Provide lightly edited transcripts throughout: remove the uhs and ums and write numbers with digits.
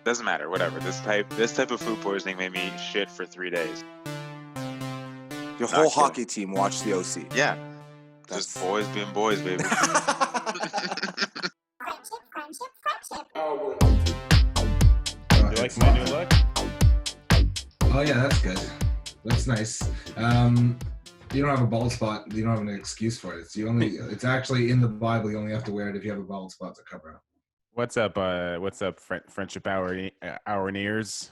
Doesn't matter. Whatever. This type of food poisoning made me shit for 3 days. Your Not whole kidding. hockey team watched the OC. Yeah. That's- Just boys being boys, baby. You like my new look? Oh yeah, that's good. That's nice. You don't have a bald spot. You don't have an excuse for it. It's actually in the Bible. You only have to wear it if you have a bald spot to cover up. What's up? Friendship Hour Nears.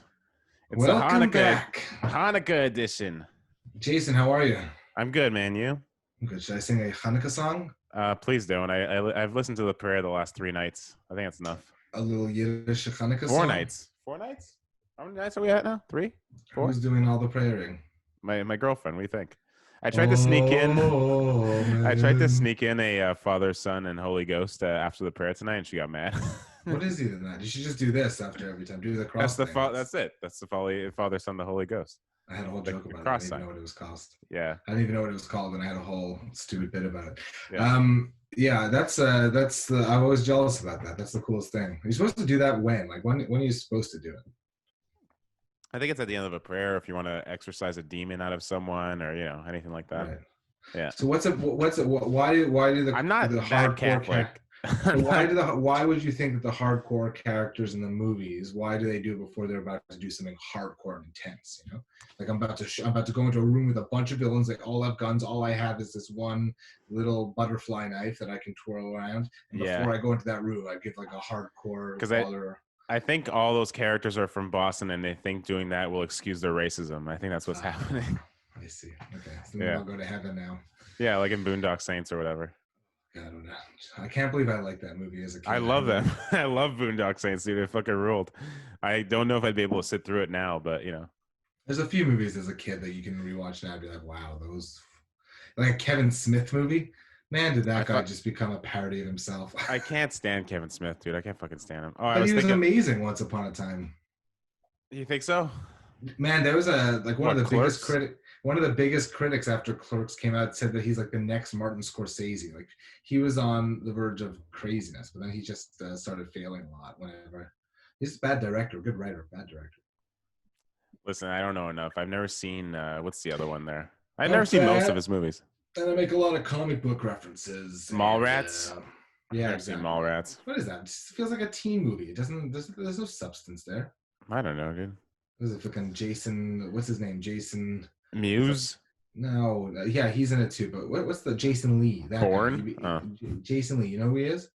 It's Welcome the back, Hanukkah edition. Jason. How are you? I'm good, man. You? I'm good. Should I sing a Hanukkah song? Please don't. I've listened to the prayer the last 3 nights. I think that's enough. A little Yiddish Hanukkah song. 4 nights. 4 nights? How many nights are we at now? 3? 4? Who's doing all the praying? My girlfriend. What do you think? I tried to sneak in. I tried to sneak in a Father, Son, and Holy Ghost after the prayer tonight, and she got mad. What is either that? You should just do this after every time. Do the cross. That's That's it. That's the Father, Son, the Holy Ghost. I had a whole joke about it. I cross didn't sign. even know what it was called. Yeah. I didn't even know what it was called, and I had a whole stupid bit about it. Yeah. Yeah, that's the. I'm always jealous about that. That's the coolest thing. You're supposed to do that when? Like when are you supposed to do it? I think it's at the end of a prayer if you want to exorcise a demon out of someone or anything like that. Right. Yeah. So why do the I'm not the that hardcore Catholic. why would you think that the hardcore characters in the movies, why do they do it before they're about to do something hardcore and intense? Like I'm about to go into a room with a bunch of villains. They all have guns. All I have is this one little butterfly knife that I can twirl around. And before I go into that room, I give like a hardcore. I think all those characters are from Boston, and they think doing that will excuse their racism. I think that's what's happening. I see. Okay, so then I'll go to heaven now. Yeah, like in Boondock Saints or whatever. I don't know. I can't believe I liked that movie as a kid. I love them. I love Boondock Saints, dude. They fucking ruled. I don't know if I'd be able to sit through it now, but There's a few movies as a kid that you can rewatch now and be like, wow, those. Like a Kevin Smith movie. Man, did that guy just become a parody of himself. I can't stand Kevin Smith, dude. I can't fucking stand him. But he was amazing once upon a time. You think so? Man, there was one of the biggest critics after Clerks came out said that he's like the next Martin Scorsese. Like he was on the verge of craziness, but then he just started failing a lot whenever. He's a bad director, good writer, bad director. Listen, I don't know enough. I've never seen what's the other one there? I've never seen most of his movies. And I make a lot of comic book references. Mallrats? Yeah, I've seen Mallrats. What is that? It just feels like a teen movie. There's no substance there. I don't know, dude. What is it fucking Jason? What's his name? Jason Mewes? No, yeah, he's in it too. But what's the Jason Lee? Oren? Jason Lee. You know who he is?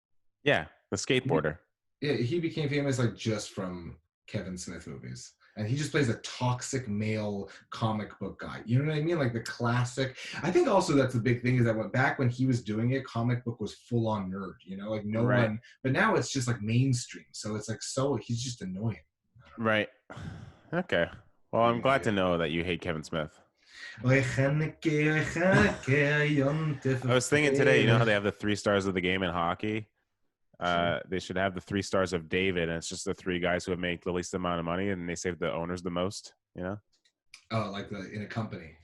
Yeah, the skateboarder. Yeah, he became famous like just from Kevin Smith movies. And he just plays a toxic male comic book guy. You know what I mean? Like the classic. I think also that's the big thing is that back when he was doing it, comic book was full on nerd, like no one. But now it's just like mainstream. So it's like he's just annoying. Right. Okay. Well, I'm glad to know that you hate Kevin Smith. I was thinking today, you know how they have the 3 stars of the game in hockey? They should have the 3 stars of David, and it's just the 3 guys who have made the least amount of money, and they save the owners the most. Oh, like in a company.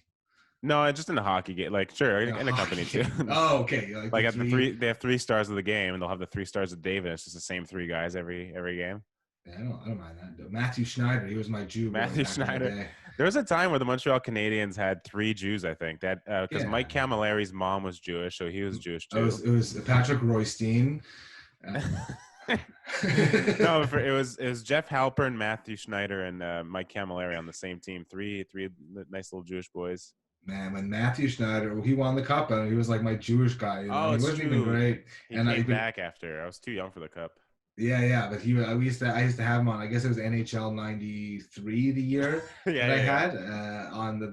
No, just in a hockey game. Like, sure, in a company too. Oh, okay. Like at they have 3 stars of the game, and they'll have the 3 stars of David. It's just the same 3 guys every game. Yeah, I don't mind that. Matthew Schneider, he was my Jew. Matthew Schneider. There was a time where the Montreal Canadiens had 3 Jews, I think. That because Mike Camilleri's mom was Jewish, so he was Jewish too. It was Patrick Roystein. No, it was Jeff Halpern, Matthew Schneider, and Mike Camilleri on the same team. Three nice little Jewish boys. Man, when Matthew Schneider, he won the cup, and he was like my Jewish guy. He wasn't even great. He came back after. I was too young for the cup. Yeah, but I used to have him on. I guess it was NHL '93 the year that I had on the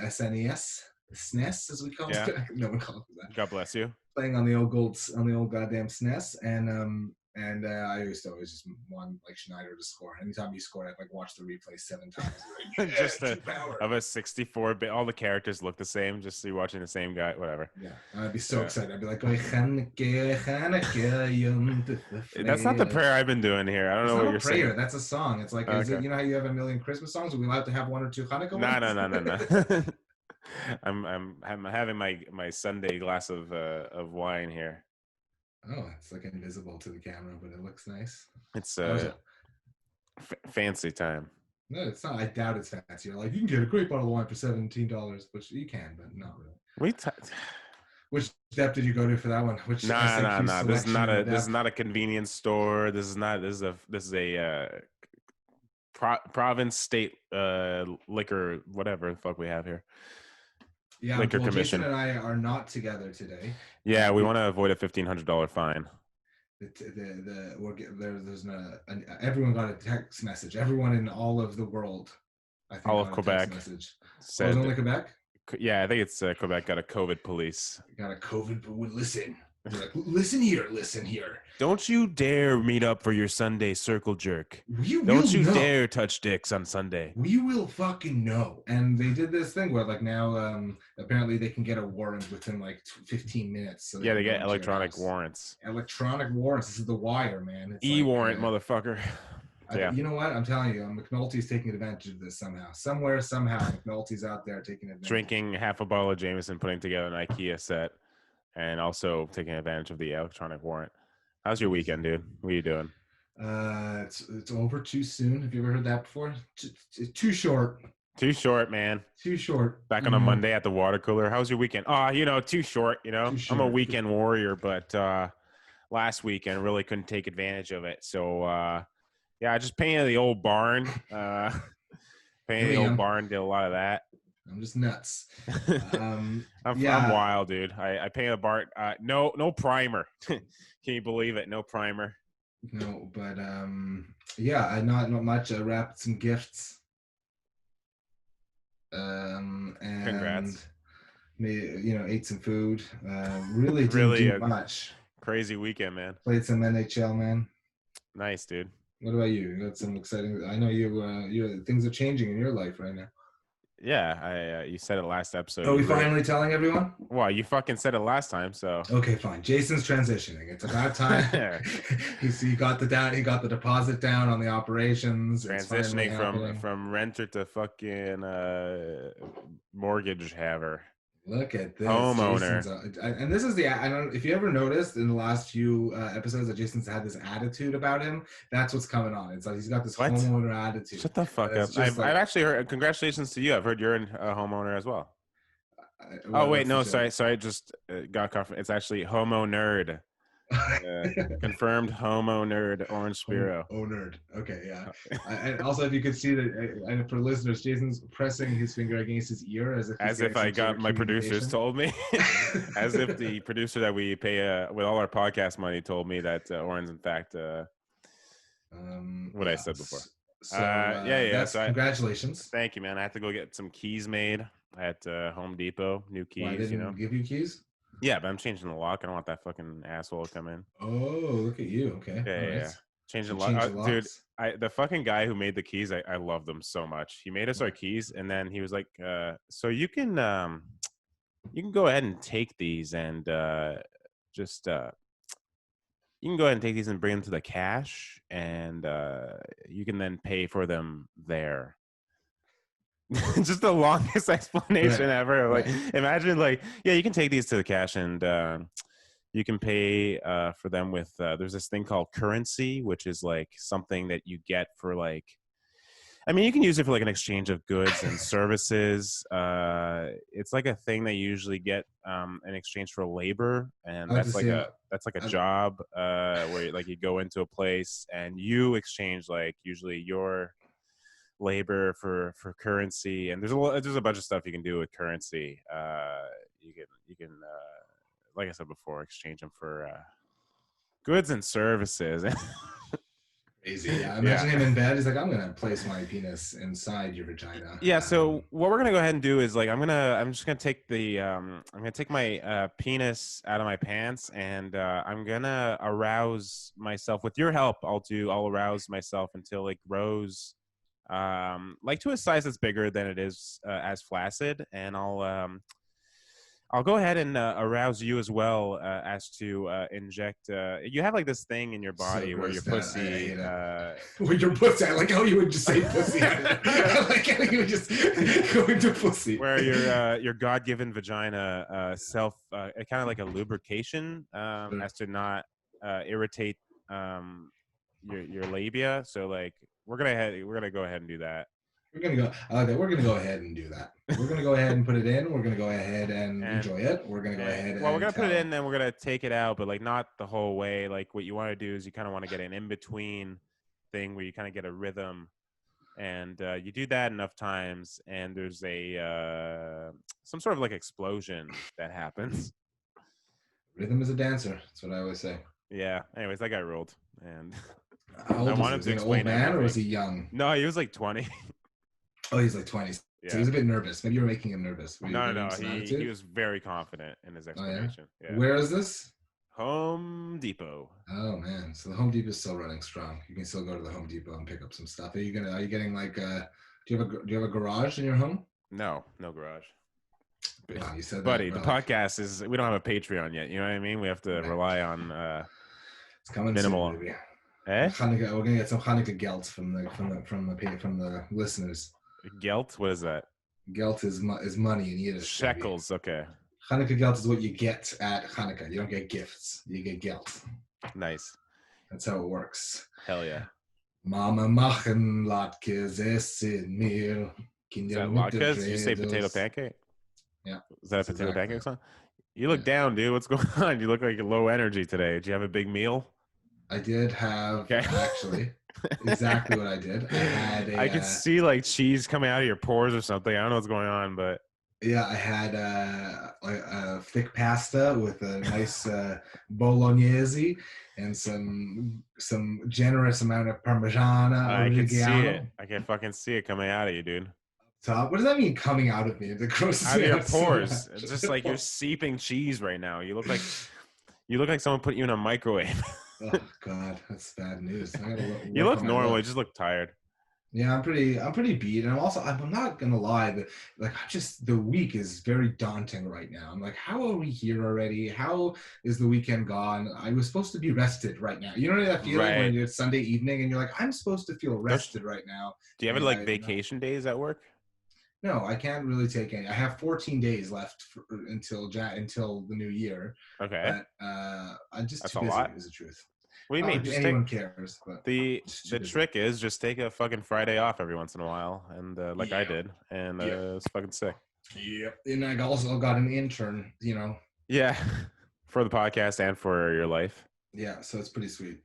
SNES, SNES as we call it. No one calls it that. God bless you. Playing on the old goddamn SNES, and I used to always just want like Schneider to score. Anytime he scored, I'd like watch the replay 7 times. Like, just of a 64-bit. All the characters look the same. Just so you're watching the same guy. Whatever. Yeah, I'd be so excited. I'd be like, that's not the prayer I've been doing here. I don't know what you're saying. That's a song. It's like, is it, how you have a million Christmas songs? Are we allowed to have 1 or 2 Hanukkah ones? No. I'm having my Sunday glass of wine here. Oh, it's like invisible to the camera, but it looks nice. It's Fancy time. No, it's not. I doubt it's fancy. You're like, you can get a great bottle of wine for $17, which you can, but not really. We Which depth did you go to for that one? Which nah. SAQ This is selection not in the a this is depth? not a convenience store. This is a province state liquor whatever the fuck we have here. Yeah, Liquor well, Jason commission. and I are not together today. Yeah, we want to avoid a $1,500 fine. Everyone got a text message. Everyone in all of the world, I think, All of got a Quebec text message. said, was it only Quebec? Yeah, I think it's Quebec got a COVID police. Got a COVID. Listen, they're like, listen here. Don't you dare meet up for your Sunday circle jerk. Don't you dare touch dicks on Sunday. We will fucking know. And they did this thing where, like, now apparently they can get a warrant within like 15 minutes. So yeah, they get electronic warrants. Electronic warrants. This is the wire, man. It's E-warrant, motherfucker. Yeah. You know what? I'm telling you, McNulty's taking advantage of this somehow. Somehow, McNulty's out there taking advantage. Drinking half a bottle of Jameson, putting together an IKEA set, and also taking advantage of the electronic warrant. How's your weekend, dude? What are you doing? It's over too soon. Have you ever heard that before? Too short. Too short, man. Too short. Back on a Monday at the water cooler. How's your weekend? Too short, Too short. I'm a weekend warrior, but last weekend really couldn't take advantage of it. So I just painted the old barn. Did a lot of that. I'm just nuts. I'm wild, dude. I painted a barn. No primer. Can you believe it? No primer. No, but not much. I wrapped some gifts. And Congrats. Ate some food. Really didn't do much. Crazy weekend, man. Played some NHL, man. Nice, dude. What about you? You got some exciting. I know you. Things are changing in your life right now. Yeah, you said it last episode. Are we finally telling everyone? Well, you fucking said it last time, so. Okay, fine. Jason's transitioning. It's about time. He got the deposit down on the operations. Transitioning from renter to fucking mortgage haver. Look at this. Homeowner. And this is I don't if you ever noticed in the last few episodes that Jason's had this attitude about him, that's what's coming on. It's like he's got this homeowner attitude. Shut the fuck up. I've actually heard, congratulations to you. I've heard you're a homeowner as well. Sorry. I just got confirmed. It's actually homo nerd. Confirmed homo nerd Orange Spiro. Oh nerd. Okay, yeah. And also, if you could see that, and for listeners, Jason's pressing his finger against his ear as if I got my producers told me, as if the producer that we pay with all our podcast money told me that Oren's in fact what I said before. So congratulations. Thank you, man. I have to go get some keys made at Home Depot. New keys. Why didn't give you keys? Yeah, but I'm changing the lock. I don't want that fucking asshole to come in. Oh, look at you. Okay. Yeah. Changing the lock. Dude, the fucking guy who made the keys, I love them so much. He made us our keys, and then he was like, so you can go ahead and take these and you can go ahead and take these and bring them to the cash, and you can then pay for them there. Just the longest explanation ever. Like, imagine, like, yeah, you can take these to the cash and you can pay for them with. There's this thing called currency, which is like something that you get for like. I mean, you can use it for like an exchange of goods and services. It's like a thing that you usually get in exchange for labor, and that's like a job where like you go into a place and you exchange like usually your labor for currency, and there's a bunch of stuff you can do with currency. You can like I said before, exchange them for goods and services. Crazy. Yeah. Imagine him in bed. He's like, I'm gonna place my penis inside your vagina. Yeah. So what we're gonna go ahead and do is like I'm just gonna take my penis out of my pants, and I'm gonna arouse myself with your help. I'll arouse myself until it grows like to a size that's bigger than it is as flaccid, and I'll go ahead and arouse you as well as to inject. You have like this thing in your body where your pussy. Where your pussy? I like how you would just say pussy. I like how you would just go into pussy. Where your God-given vagina kind of like a lubrication as to not irritate your labia. So like We're gonna go ahead and do that. We're gonna go. I like that. We're gonna go ahead and do that. We're gonna go ahead and put it in. We're gonna go ahead and enjoy it. We're gonna go ahead. Well, we're and gonna put it tell- in, then we're gonna take it out, but like not the whole way. Like what you want to do is you kind of want to get an in between thing where you kind of get a rhythm, and you do that enough times, and there's a some sort of like explosion that happens. Rhythm is a dancer. That's what I always say. Yeah. Anyways, that guy ruled, and How old I is want he? him Was to he an explain old man or was he everything. young? No, he was like 20. Oh, he's like 20. So Yeah. he was a bit nervous. Maybe you were making him nervous. Were you No, giving no, him some he attitude? was very confident in his Oh, yeah? explanation. Yeah. Where is this? Home Depot. Oh man, so the Home Depot is still running strong. You can still go to the Home Depot and pick up some stuff. Are you getting like do you have a garage in your home? No garage. Wow, you said Buddy, that. the podcast is, we don't have a Patreon yet. You know what I mean? We have to Right. rely on It's coming minimal. soon, baby. Eh? Hanukkah, we're gonna get some Hanukkah gelt from the listeners. Gelt? What is that? Gelt is money in Yiddish. baby. Shekels. Okay. Hanukkah gelt is what you get at Hanukkah. You don't get gifts. You get gelt. Nice. That's how it works. Hell yeah. Mama machen latkes essen mir. Is that latkes? You say potato pancake? Yeah. Is that a That's potato exactly pancake it. song? You look down, dude. What's going on? You look like you're low energy today. Did you have a big meal? I did have Okay. actually exactly what I did. I had I could see like cheese coming out of your pores or something. I don't know what's going on, but I had a thick pasta with a nice bolognese and some generous amount of parmigiana I can see it. oregano. I can fucking see it coming out of you, dude. Top. What does that mean coming out of me? The grosses Out of me your out so pores. much. It's just like you're seeping cheese right now. You look like someone put you in a microwave. Oh God, that's bad news. I gotta You work look on my normal. You look. just look tired. Yeah, I'm pretty beat, and I'm not gonna lie, but like the week is very daunting right now. I'm like, how are we here already? How is the weekend gone? I was supposed to be rested right now. You know that feeling Right. when it's Sunday evening and you're like, I'm supposed to feel rested right now. Do you have And like I- vacation days at work? No, I can't really take any. I have 14 days left until the new year, Okay. but I'm just That's too a busy. lot. Is the truth. What do you Not mean? like Just anyone take cares, but the just too busy. trick is just take a fucking Friday off every once in a while, and like I Yeah. did, and Yeah. it's fucking sick. Yep. And I also got an intern, Yeah, for the podcast and for your life. Yeah, so it's pretty sweet.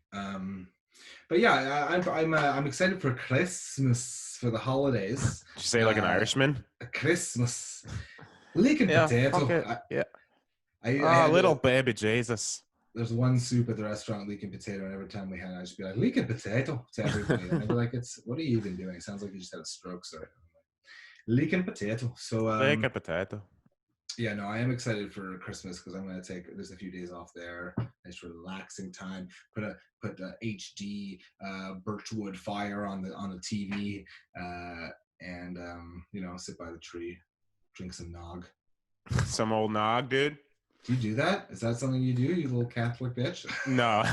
But yeah, I'm excited for Christmas, for the holidays. Did you say like an Irishman? Christmas, leek and potato. fuck it. Yeah. I Oh, had little baby Jesus. There's one soup at the restaurant, leek and potato, and every time we had it, I'd just be like, leek and potato to everybody. And they'd be like, what are you even doing? It sounds like you just had a stroke, sir. Leek and potato. So Like a potato. yeah, no, I am excited for Christmas because I'm going to there's a few days off there. Nice relaxing time. Put a HD birchwood fire on the TV, and sit by the tree, drink some nog. Some old nog, dude. Do you do that? Is that something you do, you little Catholic bitch? No.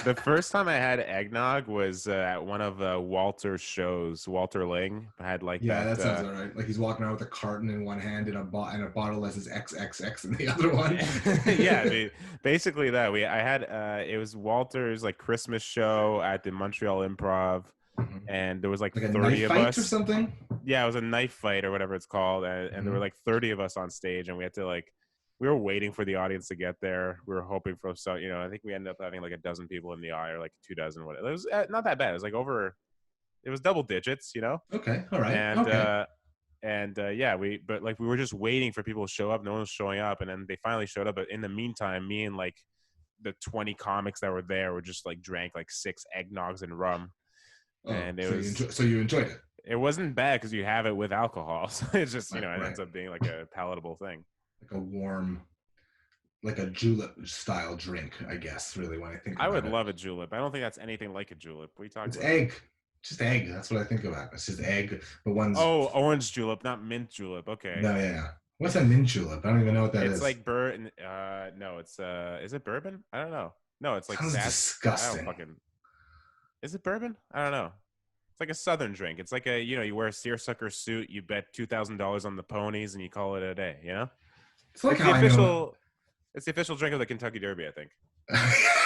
The first time I had eggnog was at one of Walter's shows. Walter Ling had like Yeah, that. that sounds all right. Like he's walking around with a carton in one hand and a bottle that says XXX in the other one. Yeah, dude, basically that. I had it was Walter's like Christmas show at the Montreal Improv, Mhm. and there was like Like a 30 knife of fight us. or something. Yeah, it was a knife fight or whatever it's called, and there were like 30 of us on stage, and we had to we were waiting for the audience to get there. We were hoping for I think we ended up having like a dozen people in the aisle, or like 2 dozen. Whatever. It was not that bad. It was like it was double digits, Okay, all right. and okay. yeah, we were just waiting for people to show up. No one was showing up, and then they finally showed up. But in the meantime, me and like the 20 comics that were there were just like drank like 6 eggnogs and rum, and it was so you enjoyed it. it wasn't bad because you have it with alcohol, so it's just it Right. ends up being like a palatable thing. Like a warm, like a julep style drink, I guess. Really, when I think I about would it. love a julep. I don't think that's anything like a julep. What are you talking It's about? egg, just egg. That's what I think about. It's just egg, but one's Oh, orange julep, not mint julep. Okay. no, yeah. What's a mint julep? I don't even know what that is. It's like no, it's is it bourbon? I don't know. No, it's like Sounds I disgusting. don't fucking. Is it bourbon? I don't know. It's like a southern drink. It's like you wear a seersucker suit, you bet $2,000 on the ponies, and you call it a day. It's like It's how the I know. official. It's the official drink of the Kentucky Derby, I think.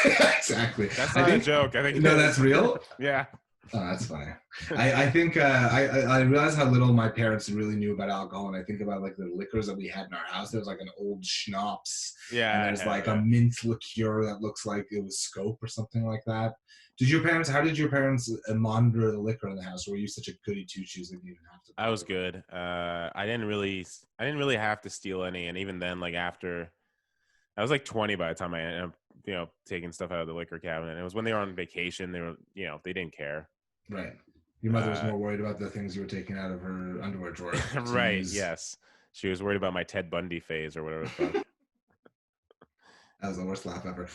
Exactly. That's I not a think- joke. I think. No, that's real. Yeah. Oh, that's funny. I think I realized how little my parents really knew about alcohol, and I think about like the liquors that we had in our house. There was like an old schnapps, and there's like a mint liqueur that looks like it was Scope or something like that. How did your parents monitor the liquor in the house? Or were you such a goody two shoes that you didn't have to? I was good. I didn't really have to steal any, and even then, like after, I was like 20 by the time I ended up, taking stuff out of the liquor cabinet. And it was when they were on vacation. They were, they didn't care. Right. Your mother was more worried about the things you were taking out of her underwear drawer. Right. Yes. She was worried about my Ted Bundy phase or whatever it's called. That was the worst laugh ever.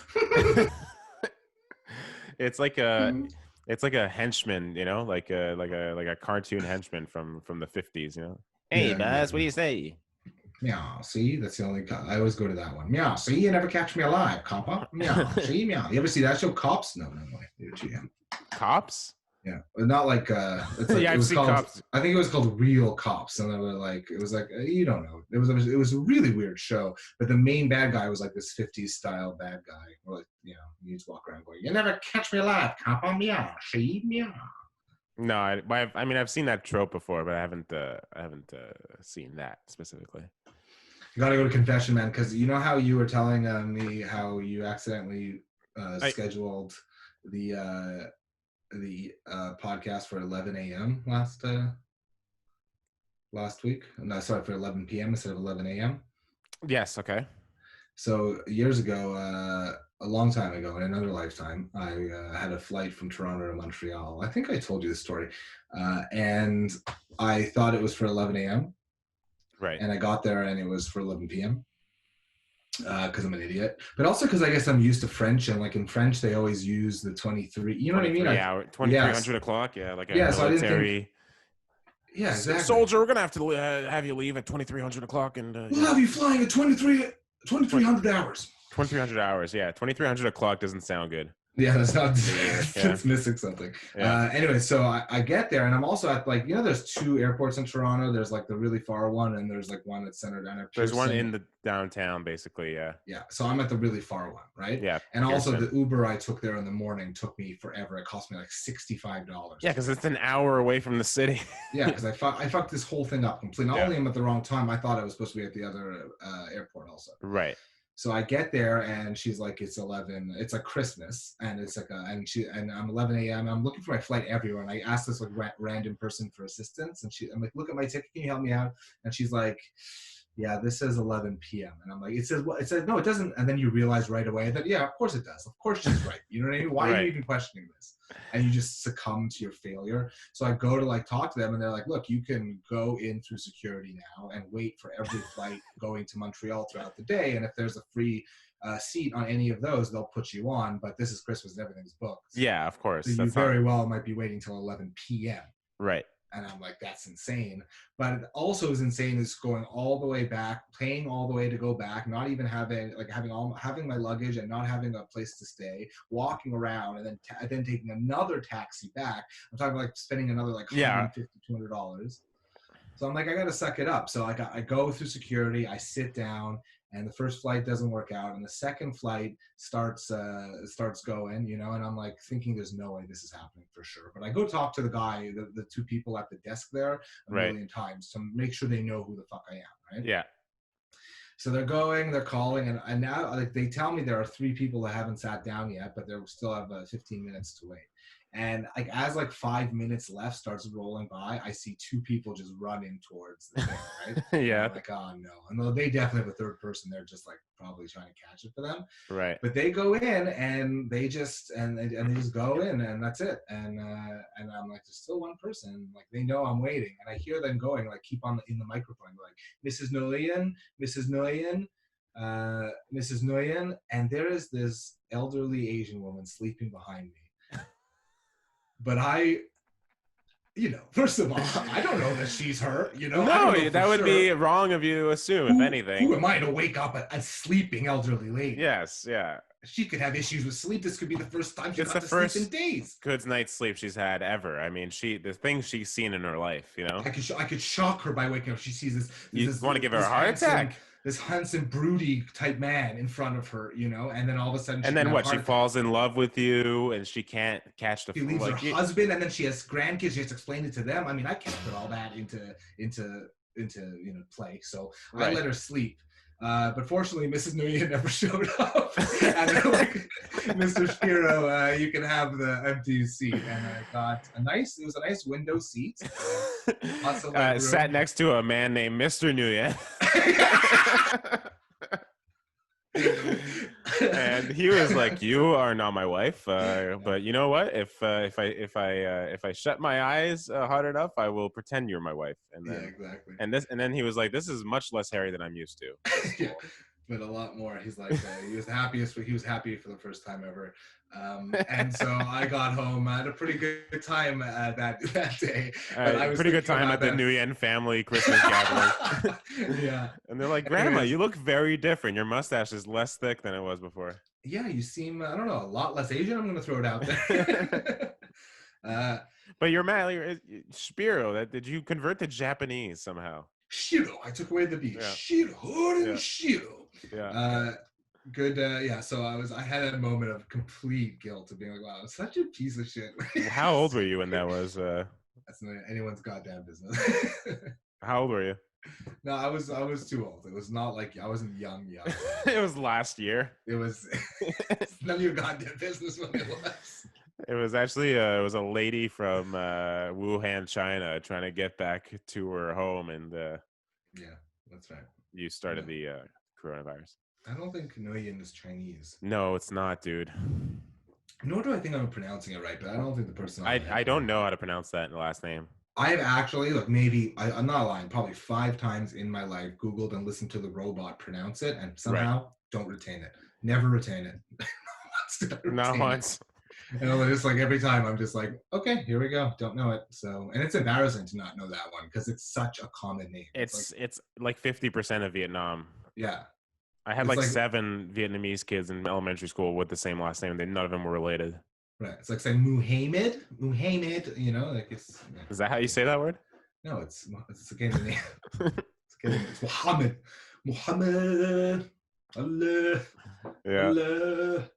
It's like a henchman, like a cartoon henchman from the 50s. Hey, Buzz, what do you say? Meow. See, that's the only. I always go to that one. Meow. See, you never catch me alive, copper. Meow. See, meow. You ever see that show, Cops? No way. You're GM. Cops? Yeah, but not like. It's like yeah, I've seen Cops. I think it was called Real Cops, and they were like, it was like you don't know. It was a really weird show, but the main bad guy was like this 50s style bad guy. Or like, you just walk around going, "You never catch me alive, copper. Meow. See, meow." No, I've seen that trope before, but I haven't seen that specifically. You gotta go to confession, man, because you know how you were telling me how you accidentally scheduled the podcast for 11 a.m. last week. No, sorry, for 11 p.m. instead of 11 a.m. Yes. Okay. So years ago, a long time ago, in another lifetime, I had a flight from Toronto to Montreal. I think I told you this story, and I thought it was for 11 a.m. Right. And I got there and it was for 11 p.m. Because I'm an idiot, but also because I guess I'm used to French, and like in French they always use the 23. You know what I mean? 2300 o'clock. Yeah, like a military. So I didn't think, yeah, exactly. Soldier, we're gonna have to have you leave at 2300 o'clock, and we'll have you flying at 2300 hours. 2300 hours. Yeah, 2300 o'clock doesn't sound good. Yeah, that's not. It's missing something. Yeah. Anyway, so I get there, and I'm also at there's two airports in Toronto. There's like the really far one, and there's like one that's centered down at Pearson. There's one in the downtown, basically. Yeah. Yeah. So I'm at the really far one, right? Yeah. And Pearson. Also, the Uber I took there in the morning took me forever. It cost me like $65. Yeah, because it's an hour away from the city. Yeah, because I fucked this whole thing up completely. Not only am I at the wrong time, I thought I was supposed to be at the other airport also. Right. So I get there and she's like, it's 11. It's like Christmas, and it's like and I'm 11 a.m. I'm looking for my flight everywhere, and I asked this like random person for assistance, and I'm like, look at my ticket, can you help me out? And she's like, yeah, this says 11 p.m. And I'm like, it says what? It says no, it doesn't. And then you realize right away that yeah, of course it does. Of course she's right. You know what I mean? Why are you even questioning this? And you just succumb to your failure. So I go to like talk to them, and they're like, look, you can go in through security now and wait for every flight going to Montreal throughout the day. And if there's a free seat on any of those, they'll put you on. But this is Christmas and everything's booked. Yeah, of course. So you very well might be waiting till 11 p.m. Right. And I'm like, that's insane. But it also is insane is going all the way back, paying all the way to go back, not even having my luggage and not having a place to stay, walking around, and then taking another taxi back. I'm talking like spending another like $150, $200. So I'm like, I gotta suck it up. So I go through security, I sit down, and the first flight doesn't work out, and the second flight starts going, and I'm like thinking there's no way this is happening for sure. But I go talk to the guy, the two people at the desk there a million times to make sure they know who the fuck I am, right? Yeah. So they're calling, and now like they tell me there are 3 people that haven't sat down yet, but they still have 15 minutes to wait. And like as like 5 minutes left starts rolling by, I see 2 people just running towards the thing, right? Yeah. I'm like, oh no. And they definitely have a third person. They're just like probably trying to catch it for them. Right. But they go in and they just go in, and that's it. And I'm like, there's still one person. Like they know I'm waiting, and I hear them going like keep on in the microphone like Mrs. Nguyen, Mrs. Nguyen, Mrs. Nguyen, and there is this elderly Asian woman sleeping behind me. But first of all, I don't know that she's her, No, that would be wrong of you to assume, if anything. Who am I to wake up a sleeping elderly lady? Yes, yeah. She could have issues with sleep. This could be the first time she's got to sleep in days. Good night's sleep she's had ever. I mean, the things she's seen in her life, I could shock her by waking up. She sees this. You want to give her a heart attack? this handsome, broody type man in front of her, you know, and then all of a sudden, And then what? She falls in love with you, and she can't catch the. She leaves her husband, and then she has grandkids. She has to explain it to them. I mean, I can't put all that into play, so I let her sleep. But fortunately, Mrs. Nguyen never showed up, and they're like, "Mr. Shapiro, you can have the empty seat." And I got it was a nice window seat. Sat next to a man named Mr. Nguyen. And he was like, "You are not my wife, but you know what? If I shut my eyes hard enough, I will pretend you're my wife." And then, exactly. And then he was like, "This is much less hairy than I'm used to." Yeah, but a lot more. He's like, he was happy for the first time ever. And so I got home. I had a pretty good time that day. Pretty good time at the Nguyen family Christmas gathering. Yeah. And they're like, "Grandma, you look very different. Your mustache is less thick than it was before." Yeah, you seem, I don't know, a lot less Asian. I'm going to throw it out there. But you're mad. Spiro, did you convert to Japanese somehow? Shiro. I took away the B. Yeah. Shiro. Oren Shiro. Yeah. Good. So I had a moment of complete guilt of being like, wow, I'm such a piece of shit. How old were you when that was? That's not anyone's goddamn business. How old were you? No, I was too old. It was not like I wasn't young. It was last year. It was none of your goddamn business when it was. It was actually it was a lady from Wuhan, China, trying to get back to her home, and yeah, that's right. You started the coronavirus. I don't think Nguyen is Chinese. No, it's not, dude. Nor do I think I'm pronouncing it right, but I don't think the person. I don't know how to pronounce that in the last name. I've actually, look, maybe, I'm not lying, probably 5 times in my life, Googled and listened to the robot pronounce it, and somehow don't retain it. Never retain it. Not once. And just like every time, I'm just like, okay, here we go. Don't know it. So, and it's embarrassing to not know that one because it's such a common name. It's like 50% of Vietnam. Yeah. I had like 7 Vietnamese kids in elementary school with the same last name. None of them were related. Right. It's like saying Muhammad, you know, like it's. Yeah. Is that how you say that word? No, it's again the name. It's Muhammad. Allah. Yeah. Allah.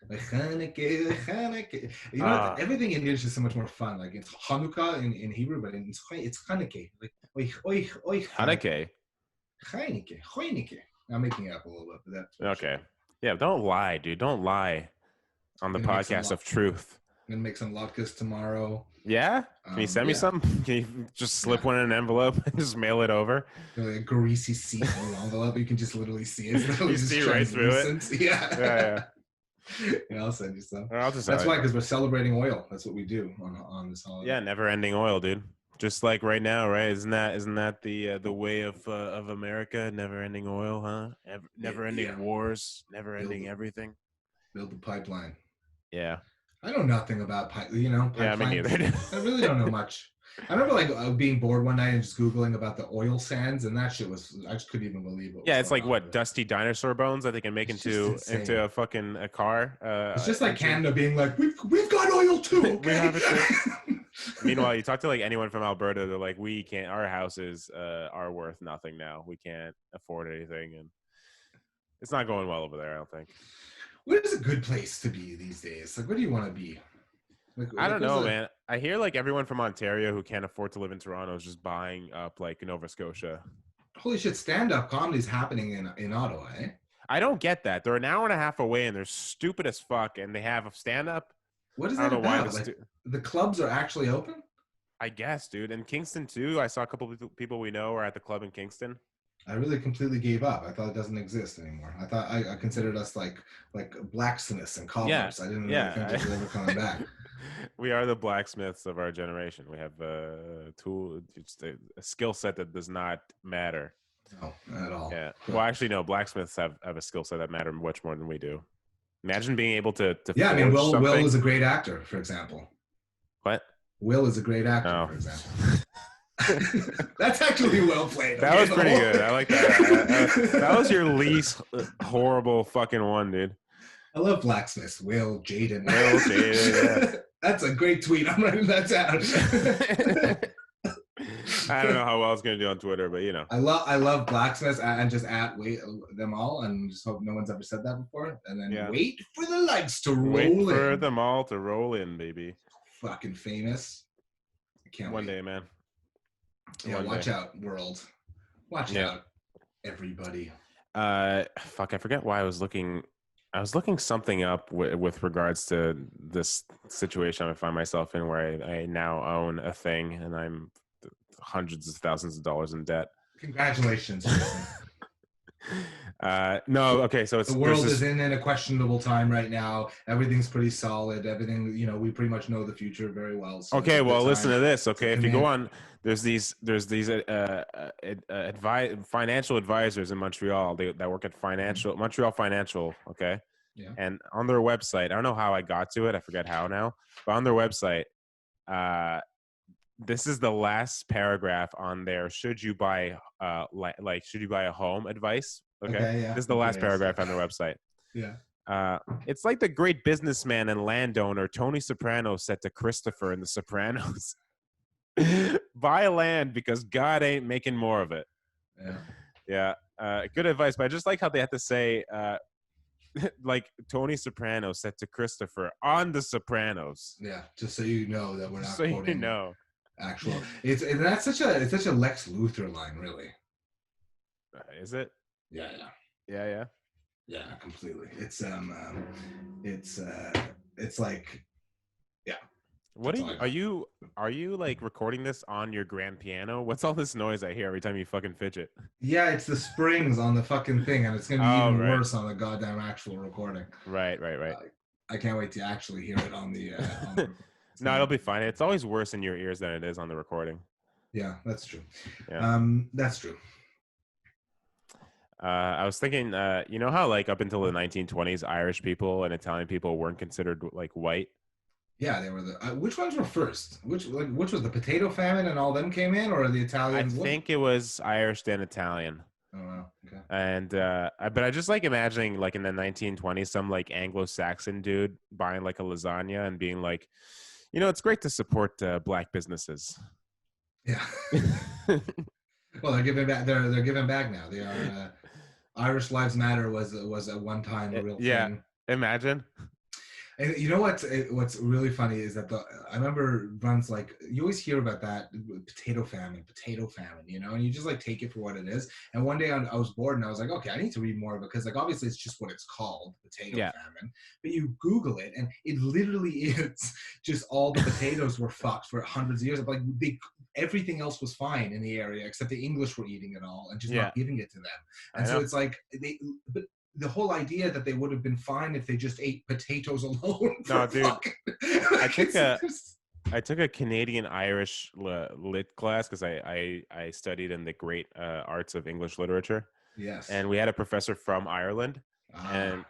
Like Hanukkah. You know, everything in English is so much more fun. Like it's Hanukkah in Hebrew, but it's Hanukkah. Like Hanukkah. Hanukkah. I'm making it up a little bit, but that's okay. Yeah, don't lie, dude. Don't lie on the podcast of truth. I'm gonna make some latkes tomorrow. Yeah? Can you send me some? Can you just slip one in an envelope and just mail it over? Like a greasy seat in an envelope. You can just literally see it. You see right through it. Yeah. Yeah, I'll send you some. That's why, because we're celebrating oil. That's what we do on this holiday. Yeah, never-ending oil, dude. Just like right now, right? Isn't that the way of America? Never-ending oil, huh? Never-ending wars, never-ending everything. Build the pipeline. Yeah. I know nothing about pipeline. Yeah, me neither. I really don't know much. I remember like being bored one night and just Googling about the oil sands, and that shit I just couldn't even believe it. Yeah, it's like what, dusty dinosaur bones that they can make into a car. It's just like Canada being like, we've got oil too. Okay? We have it too. Meanwhile, you talk to like anyone from Alberta, they're like, we can't. Our houses are worth nothing now. We can't afford anything, and it's not going well over there. I don't think. What is a good place to be these days? Like, where do you want to be? I don't know, man. I hear like everyone from Ontario who can't afford to live in Toronto is just buying up like Nova Scotia. Holy shit, stand-up comedy is happening in Ottawa, eh? I don't get that. They're an hour and a half away and they're stupid as fuck and they have a stand-up. What is that about? Like, the clubs are actually open? I guess, dude. In Kingston too, I saw a couple of people we know are at the club in Kingston. I really completely gave up. I thought it doesn't exist anymore. I thought I considered us like blacksmiths and cobblers. Yeah. I didn't really think it was ever coming back. We are the blacksmiths of our generation. We have a skill set that does not matter. No, not at all. Yeah. Well, actually, no. Blacksmiths have a skill set that matter much more than we do. Imagine being able to yeah, I mean, Will is a great actor, for example. What? Will is a great actor, for example. That's actually well played. That was pretty good. I like that. That was your least horrible fucking one, dude. I love blacksmiths. Will, Jaden. Yeah. That's a great tweet. I'm writing that down. I don't know how well it's gonna do on Twitter, but you know. I love blacksmiths and just wait them all and just hope no one's ever said that before. And then wait for the lights to roll in. Wait for them all to roll in, baby. Fucking famous. I can't One wait. day, man. Yeah, watch out, world. Watch out, everybody. Fuck, I forget why I was looking something up with regards to this situation I find myself in, where I now own a thing and I'm hundreds of thousands of dollars in debt. Congratulations. No, okay, so the world is in a questionable time right now. Everything's pretty solid. Everything, we pretty much know the future very well. So okay, well, listen to this. Okay, if you go on, there's these financial advisors in Montreal that work at Montreal Financial. Okay, yeah, and on their website, I don't know how I got to it. I forget how now, but on their website, this is the last paragraph on there. Should you buy should you buy a home advice? Okay, this is the last paragraph on their website. Yeah. It's like the great businessman and landowner Tony Soprano said to Christopher in The Sopranos, buy land because God ain't making more of it. Yeah. Good advice, but I just like how they have to say, like Tony Soprano said to Christopher on The Sopranos. Yeah, just so you know that we're not so quoting you know. Actual. It's such a Lex Luthor line, really. Is it? Yeah, completely. It's like, yeah. What are you like recording this on your grand piano? What's all this noise I hear every time you fucking fidget? Yeah, it's the springs on the fucking thing, and it's gonna be even worse on the goddamn actual recording. Right. I can't wait to actually hear it on the. No, it'll be fine. It's always worse in your ears than it is on the recording. Yeah, that's true. Yeah. That's true. I was thinking, you know how like up until the 1920s, Irish people and Italian people weren't considered like white? Yeah, they were which ones were first? Which was the potato famine and all them came in, or the Italians? I think it was Irish then Italian. Oh wow. Okay. And but I just like imagining like in the 1920s, some like Anglo-Saxon dude buying like a lasagna and being like, it's great to support black businesses. Yeah. Well, they're giving back. They're giving back now. They are. Irish Lives Matter was at one time a real thing. Yeah, imagine. And you know what's really funny is that I remember runs like you always hear about that potato famine, and you just like take it for what it is. And one day I was bored and I was like, okay, I need to read more of it because like obviously it's just what it's called, potato famine. But you Google it and it literally is just all the potatoes were fucked for hundreds of years. Like everything else was fine in the area except the English were eating it all and just not giving it to them. And so it's like but the whole idea that they would have been fine if they just ate potatoes alone. No, dude. I took a Canadian Irish lit class because I studied in the great arts of English literature. Yes. And we had a professor from Ireland, and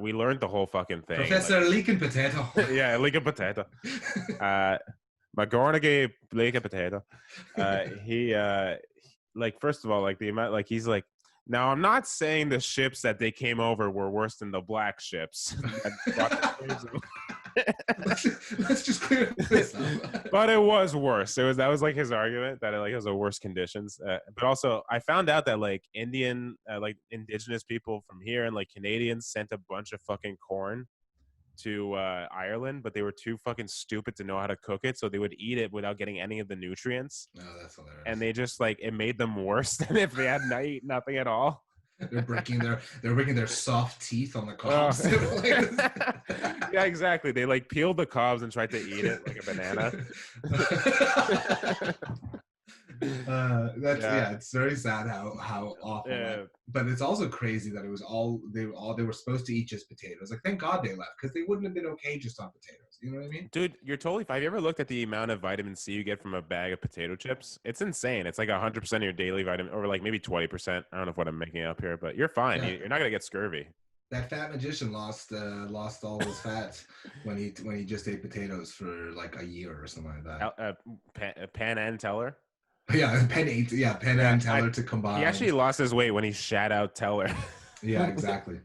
we learned the whole fucking thing. Professor Leakin' Potato. Yeah, Leakin' Potato. McGornagy Leakin' Potato. He like first of all, like the amount, like he's like. Now, I'm not saying the ships that they came over were worse than the black ships. Let's just clear this up. But it was worse. That was like his argument that it was a worse conditions. But also, I found out that like indigenous people from here and like Canadians sent a bunch of fucking corn to Ireland, but they were too fucking stupid to know how to cook it, so they would eat it without getting any of the nutrients. Oh, that's hilarious. And they just like it made them worse than if they had eaten nothing at all. They're breaking their soft teeth on the cobs. Yeah, exactly. They like peeled the cobs and tried to eat it like a banana. It's very sad how awful. Yeah. But it's also crazy that it was they were supposed to eat just potatoes. Like thank God they left because they wouldn't have been okay just on potatoes. You know what I mean? Dude, you're totally fine. Have you ever looked at the amount of vitamin C you get from a bag of potato chips? It's insane. It's like 100% of your daily vitamin, or like maybe 20%. I don't know what I'm making up here, but you're fine. Yeah. You're not gonna get scurvy. That fat magician lost all his fat when he just ate potatoes for like a year or something like that. Penn and Teller. Yeah, Penn and Teller to combine. He actually lost his weight when he shat out Teller. Yeah, exactly.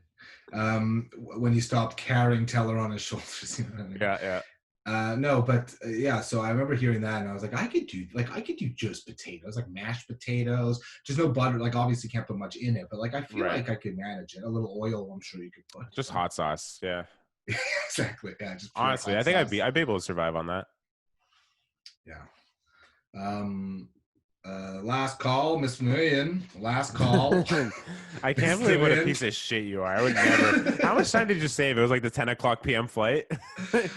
When he stopped carrying Teller on his shoulders. You know what I mean? Yeah. No, but yeah. So I remember hearing that, and I was like, I could do just potatoes, like mashed potatoes, just no butter. Like obviously can't put much in it, but like I feel Right. like I could manage it. A little oil, I'm sure you could put. Just hot sauce. Yeah. Exactly. Yeah, just pure Honestly, hot I think sauce. I'd be able to survive on that. Yeah. Last call, Miss Million. Last call. I can't believe what a piece of shit you are. I would never. How much time did you save? It was like the 10 o'clock p.m. flight.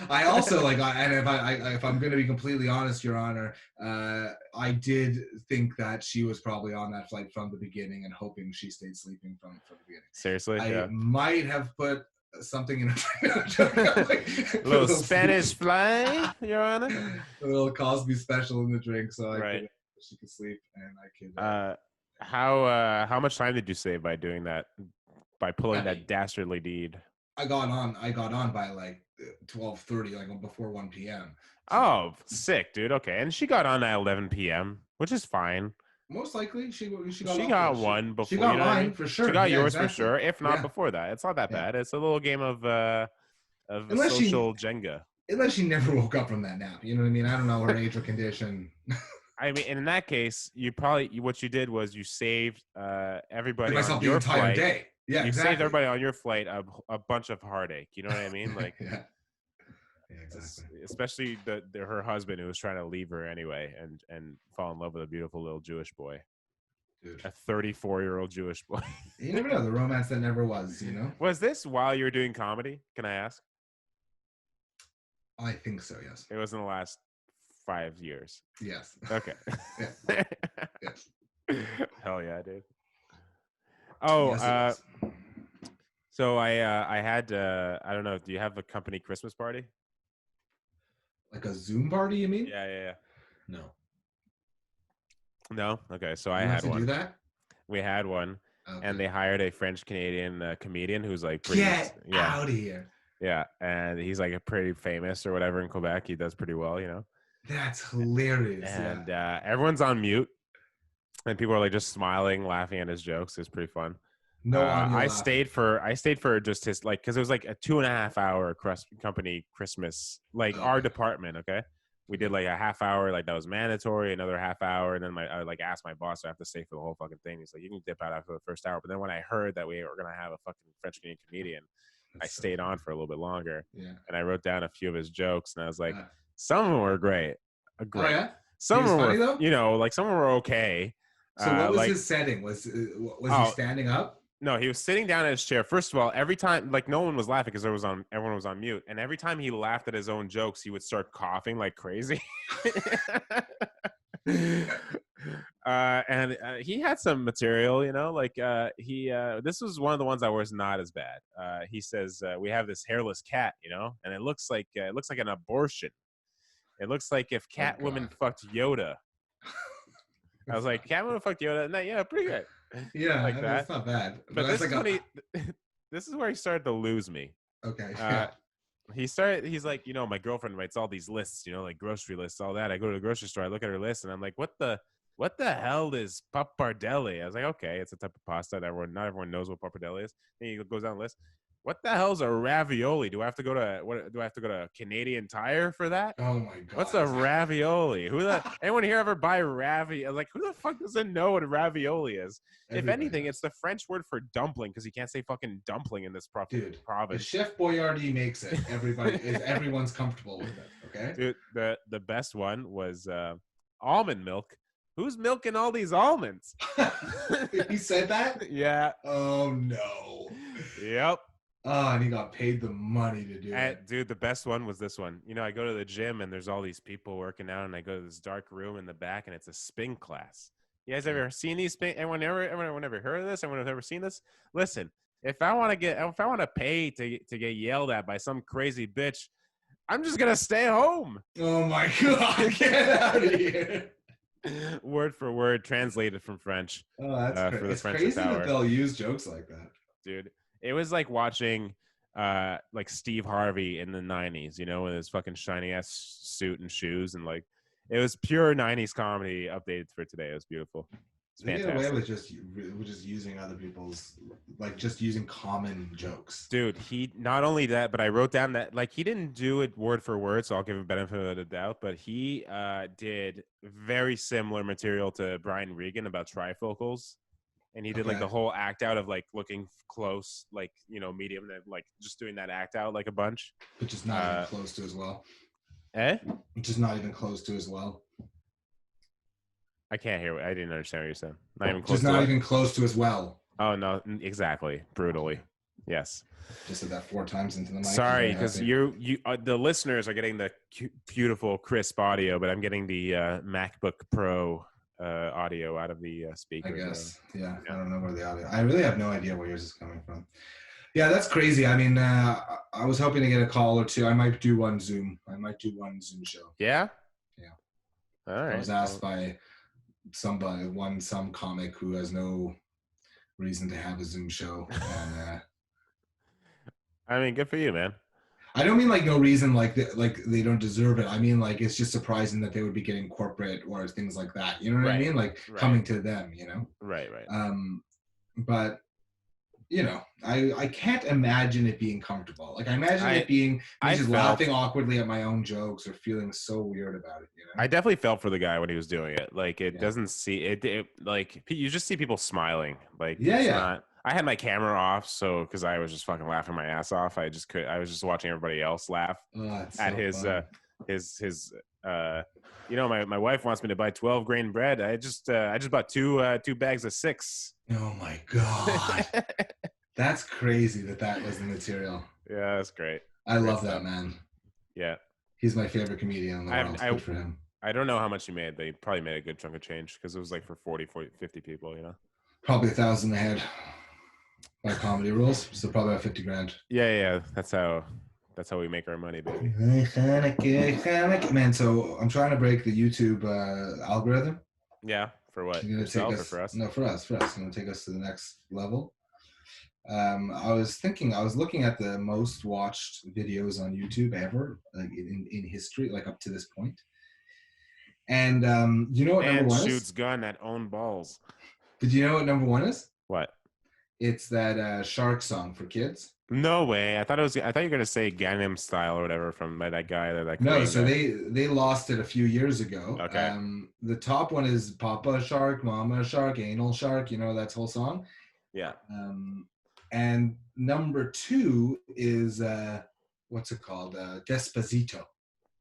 I also like, and if I'm going to be completely honest, Your Honor, I did think that she was probably on that flight from the beginning and hoping she stayed sleeping from the beginning. Seriously, I yeah. might have put something in a little Spanish fly, Your Honor. A little Cosby special in the drink, so she could sleep and I could. How much time did you save by doing that? By pulling that dastardly deed? I got on by like 12:30, like before 1 p.m. So, oh, sick, dude. Okay, and she got on at 11 p.m., which is fine. Most likely, she got one before. She got mine for sure. She got yours for sure. If not before that, it's not that bad. It's a little game of social Jenga. Unless she never woke up from that nap, you know what I mean? I don't know her age or condition. I mean, in that case, what you did was you saved everybody on the your entire flight. Day. Yeah, you exactly. saved everybody on your flight a bunch of heartache. You know what I mean? Like, yeah, exactly. Especially her husband who was trying to leave her anyway and fall in love with a beautiful little Jewish boy. Dude. A 34-year-old Jewish boy. You never know, the romance that never was, you know? Was this while you were doing comedy? Can I ask? I think so, yes. It was in the last 5 years. Yes. Okay. Yes. Hell yeah, dude. Oh, yes, so I had I don't know. Do you have a company Christmas party? Like a Zoom party, you mean? Yeah. No. Okay. So I had one. Do that? We had one, and they hired a French Canadian comedian who's like pretty. Get out of here. Yeah, and he's like a pretty famous or whatever in Quebec. He does pretty well, you know. That's hilarious. And everyone's on mute, and people are like just smiling, laughing at his jokes. It's pretty fun. No audio. I stayed for just his because it was like a 2.5 hour company Christmas, like our department. Okay, we did like a half hour, like that was mandatory, another half hour, and then I like asked my boss, so I have to stay for the whole fucking thing. He's like, you can dip out after the first hour. But then when I heard that we were gonna have a fucking French Canadian comedian, I stayed on for a little bit longer. Yeah. And I wrote down a few of his jokes, and I was like, some of them were great. Oh, yeah? Some of them were, though? you know, like some of them were okay. So what was his setting? Was he standing up? No, he was sitting down in his chair. First of all, every time, like no one was laughing because everyone was on mute, and every time he laughed at his own jokes, he would start coughing like crazy. And he had some material, you know, like this was one of the ones that was not as bad. He says we have this hairless cat, you know, and it looks like an abortion. It looks like if Catwoman fucked Yoda. I was like, Catwoman fucked Yoda. No, yeah, pretty good. Yeah, like that. That's not bad. But this is this is where he started to lose me. Okay. He's like, you know, my girlfriend writes all these lists, you know, like grocery lists, all that. I go to the grocery store, I look at her list, and I'm like, what the hell is pappardelle? I was like, okay, it's a type of pasta that not everyone knows what pappardelle is. Then he goes down the list. What the hell's a ravioli? Do I have to go to Canadian Tire for that? Oh my god. What's a ravioli? Anyone here ever buy ravioli? Like, who the fuck doesn't know what a ravioli is? Everybody. If anything, it's the French word for dumpling because you can't say fucking dumpling in this province. If Chef Boyardee makes it, everyone's comfortable with it. Okay. Dude, the best one was almond milk. Who's milking all these almonds? He said that? Yeah. Oh no. Yep. Oh, and he got paid the money to do it. Dude, the best one was this one. You know, I go to the gym and there's all these people working out, and I go to this dark room in the back, and it's a spin class. You guys ever seen these spin? Anyone ever heard of this? Anyone ever seen this? Listen, if I want to pay to get yelled at by some crazy bitch, I'm just gonna stay home. Oh my god, get out of here. Word for word, translated from French. Oh, that's crazy. For the it's French crazy hour. That they'll use jokes like that. Dude, it was like watching like Steve Harvey in the 90s, you know, with his fucking shiny ass suit and shoes, and like it was pure 90s comedy updated for today. It was beautiful. It's They get away fantastic. with just using other people's, like just using common jokes. Dude, he not only that, but I wrote down that like he didn't do it word for word, so I'll give him benefit of the doubt. But he did very similar material to Brian Regan about trifocals, and he did like Okay. the whole act out of like looking close, like medium, and like just doing that act out like a bunch. Which is not even close to as well. Eh? Which is not even close to as well. I can't hear. I didn't understand what you said. Not even close. Just to not what? even close to as well. Oh no! Exactly. Brutally. Yes. Just said that 4 times into the mic. Sorry, because the listeners are getting the beautiful crisp audio, but I'm getting the MacBook Pro audio out of the speaker. I guess. Yeah. I don't know where the audio. I really have no idea where yours is coming from. Yeah, that's crazy. I mean, I was hoping to get a call or two. I might do one Zoom. Show. Yeah. Yeah. All right. I was asked by some comic who has no reason to have a Zoom show, and I mean, good for you, man. I don't mean like no reason, like they don't deserve it. I mean like it's just surprising that they would be getting corporate or things like that. You know what I mean? Like coming to them. Right. But I can't imagine it being comfortable. Like I imagine it being just laughing awkwardly at my own jokes or feeling so weird about it. I definitely felt for the guy when he was doing it. Like it doesn't see it. Like you just see people smiling. Like not. I had my camera off, so because I was just fucking laughing my ass off. I was just watching everybody else laugh at his. My wife wants me to buy 12 grain bread. I just bought two bags of 6. Oh my god, that's crazy that was the material. Yeah, that's great. I love that man. Yeah, he's my favorite comedian in the world. Good for him. I don't know how much he made. They probably made a good chunk of change because it was like for 40, 50 people. Probably 1,000 a head by comedy rules. So probably about 50 grand. Yeah. That's how we make our money, baby. Man, so I'm trying to break the YouTube algorithm. Yeah, for what? Yourself or for us? No, for us. It's going to take us to the next level. I was looking at the most watched videos on YouTube ever, like in history, like up to this point. And you know what number one is? Shoots gun at own balls. Did you know what number 1 is? What? It's that shark song for kids. No way. I thought you were gonna say Gangnam Style or whatever from that guy that. No, so they lost it a few years ago. Okay. The top one is Papa Shark, Mama Shark, Anal Shark. You know that whole song. Yeah. And number 2 is what's it called? Despacito.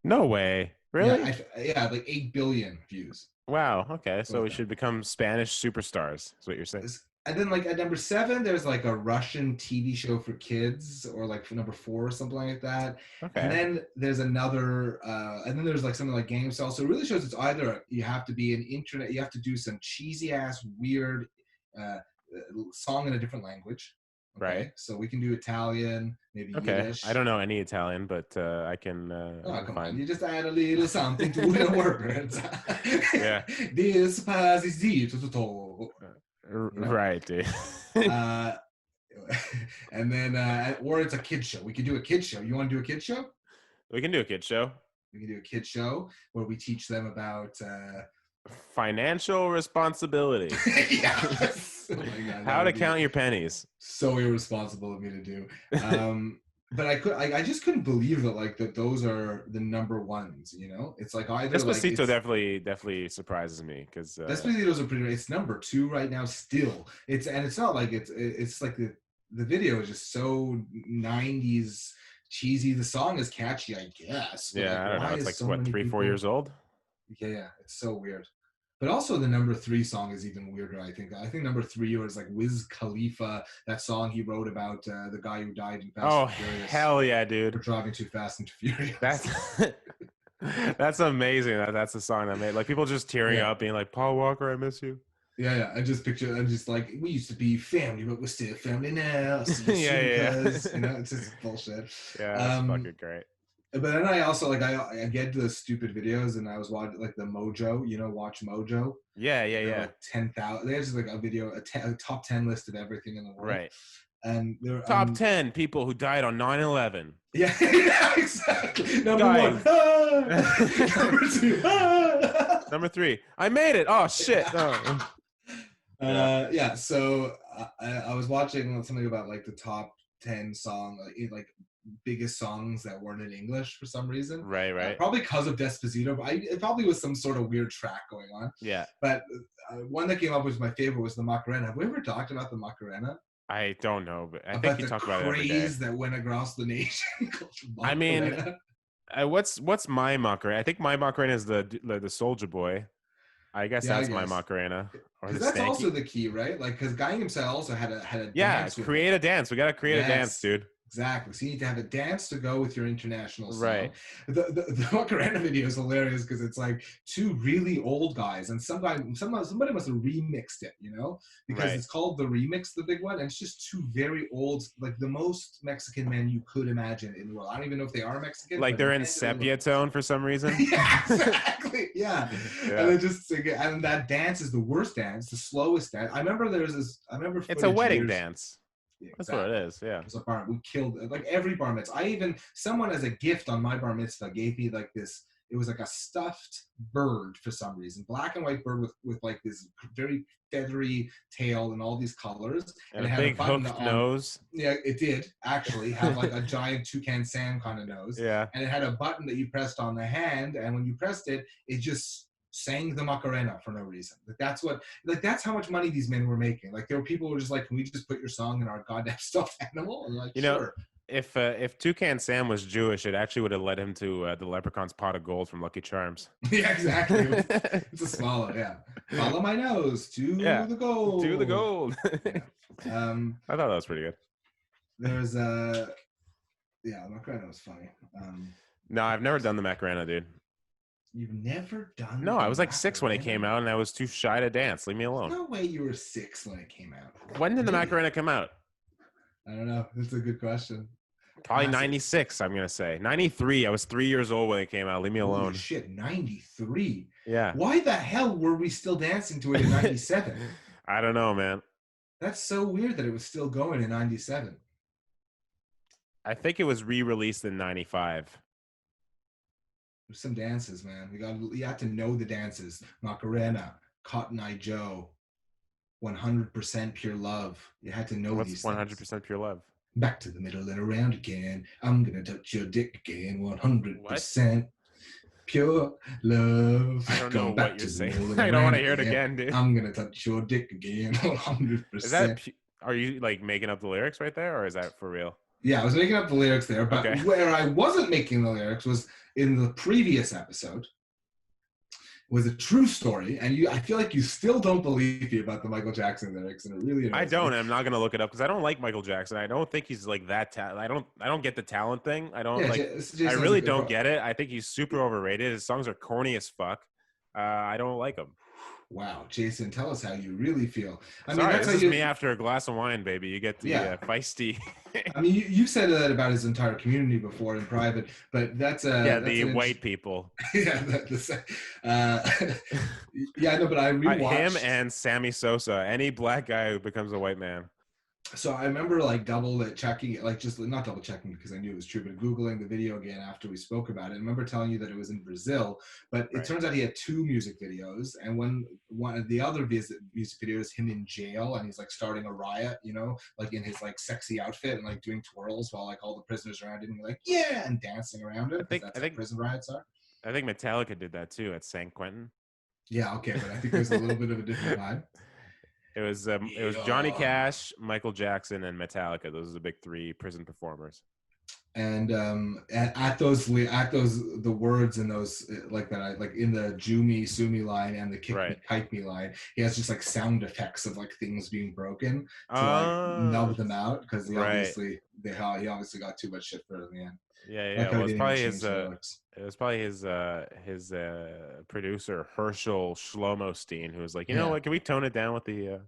No way. Really? Yeah, like 8 billion views. Wow. Okay, so we should become Spanish superstars. Is what you're saying? And then like at number 7, there's like a Russian TV show for kids, or like for number 4 or something like that. Okay. And then there's another, and then there's like something like Game Style. So it really shows it's either you have to be an internet, you have to do some cheesy ass weird song in a different language. Okay? Right. So we can do Italian, maybe Yiddish. I don't know any Italian, but I can. Come on, you just add a little something to the words. Yeah. Despacito. Right, dude. And then, or it's a kid show. We could do a kid show. You want to do a kid show? We can do a kid show. We can do a kid show where we teach them about financial responsibility. Yes. Oh my God, how to count your pennies. So irresponsible of me to do. But I just couldn't believe that that those are the number ones. It's like either Despacito definitely surprises me because Despacito's are pretty. It's number 2 right now still. It's not like it's like the video is just so 90s cheesy. The song is catchy, I guess. Yeah, I don't know. It's like what 3-4 years old. Yeah, it's so weird. But also the number 3 song is even weirder, I think. I think number 3 was like Wiz Khalifa, that song he wrote about the guy who died in Fast and Furious. Oh, hell yeah, dude. For driving too fast and too furious. That's amazing. That's the song that made like people just tearing up, being like, Paul Walker, I miss you. Yeah. I'm just like, we used to be family, but we're still family now. Yeah. It's just bullshit. Yeah, that's fucking great. But then I also I get to the stupid videos, and I was watching like the Mojo, watch Mojo. Yeah. Like 10,000. There's like a video, a top 10 list of everything in the world. Right. And there top 10 people who died on 9/11. Yeah, exactly. Number 1. Number 2. Number 3. I made it. Oh shit. Oh. Yeah. So I was watching something about like the top 10 song, like biggest songs that weren't in English for some reason. Right. Probably because of Despacito, but it probably was some sort of weird track going on. Yeah. But one that came up was my favorite was the Macarena. Have we ever talked about the Macarena? I don't know, but I think About you the talk about it every day. craze that went across the nation called the I mean, Macarena. what's my Macarena? I think my Macarena is the Soldier Boy. I guess Yeah, I that's my guess. Macarena or the Because that's also Stanky. the key, right? Like, because Guy himself also had a Yeah, dance with create it. a dance. We gotta create a dance, Yes, dude. exactly. So you need to have a dance to go with your international song. Right. The Macarena video is hilarious because it's like two really old guys, and somebody must have remixed it, because Right. it's called the remix, the big one, and it's just two very old, like the most Mexican men you could imagine in the world. I don't even know if they are Mexican, Like but they're in man, do they look sepia Mexican. tone for some reason. Yeah, exactly. Yeah. Yeah. And then just and that dance is the worst dance, the slowest dance. I remember It's a footage wedding years. dance. Yeah, That's what exactly. it is. Yeah. It was a bar. We killed it. Like every bar mitzvah. Someone as a gift on my bar mitzvah gave me like this. It was like a stuffed bird for some reason, black and white bird with like this very feathery tail and all these colors, And and a it had a big button hooked on. nose. Yeah, it did actually have like a giant toucan Sam kind of nose, Yeah. and it had a button that you pressed on the hand, and when you pressed it, it just sang the Macarena for no reason. That's how much money these men were making. Like there were people who were just like, can we just put your song in our goddamn stuffed animal? And like, You know, sure. if Toucan Sam was Jewish, it actually would have led him to the Leprechaun's pot of gold from Lucky Charms. Yeah, exactly. It's a swallow. Yeah, follow my nose to Yeah, the goal. to the gold. Yeah. I thought that was pretty good. There's yeah, Macarena was funny. No, I've never done the Macarena, dude. You've never done. No, the I was like 6 when it Macarena? came out, and I was too shy to dance. Leave me alone. No way you were 6 when it came out. When did the Maybe. Macarena come out? I don't know. That's a good question. Probably Classic. 96, I'm going to say. 93. I was 3 years old when it came out. Leave me alone. Holy shit, 93. Yeah. Why the hell were we still dancing to it in 97? I don't know, man. That's so weird that it was still going in 97. I think it was re-released in 95. There's some dances, man. You have to know the dances. Macarena, Cotton Eye Joe, 100% Pure Love. You had to know What's these 100% things. Pure Love? Back to the middle and around again. I'm gonna touch your dick again. 100% pure love. I don't know what you're saying. I I don't want to hear it again, dude. I'm gonna touch your dick again. 100%. Is that? Are you like making up the lyrics right there, or is that for real? Yeah, I was making up the lyrics there, but Okay. where I wasn't making the lyrics was in the previous episode. Was a true story, and I feel like you still don't believe me about the Michael Jackson lyrics, and it really I annoys don't. me. I'm not gonna look it up because I don't like Michael Jackson. I don't think he's like that. I don't get the talent thing. I don't like. Jason I has really a good don't voice. get it. I think he's super overrated. His songs are corny as fuck. I don't like him. Wow, Jason, tell us how you really feel. Sorry, that's this how is you. me after a glass of wine, baby. You get the feisty. I mean, you said that about his entire community before in private, but that's yeah, that's the white people. Yeah, yeah, no, but I rewatched him and Sammy Sosa. Any black guy who becomes a white man. So I remember like double checking, like just not double checking because I knew it was true, but Googling the video again after we spoke about it. I remember telling you that it was in Brazil, but it turns out he had 2 music videos, and one of the other music videos, him in jail, and he's like starting a riot, like in his like sexy outfit and like doing twirls while like all the prisoners around him like yeah and dancing around him. I think prison riots are. I think Metallica did that too at San Quentin. Yeah, okay, but I think there's a little bit of a different vibe. It was Johnny Cash, Michael Jackson, and Metallica. Those are the big 3 prison performers. And at those the words in those like that, I like in the "Jew me, sue me" line and the "kick me, kite me" line, he has just like sound effects of like things being broken to like nub them out because he obviously got too much shit for it in the end. Yeah. Like well, it was probably his producer Herschel Shlomostein who was like, you know what? Can we tone it down with the?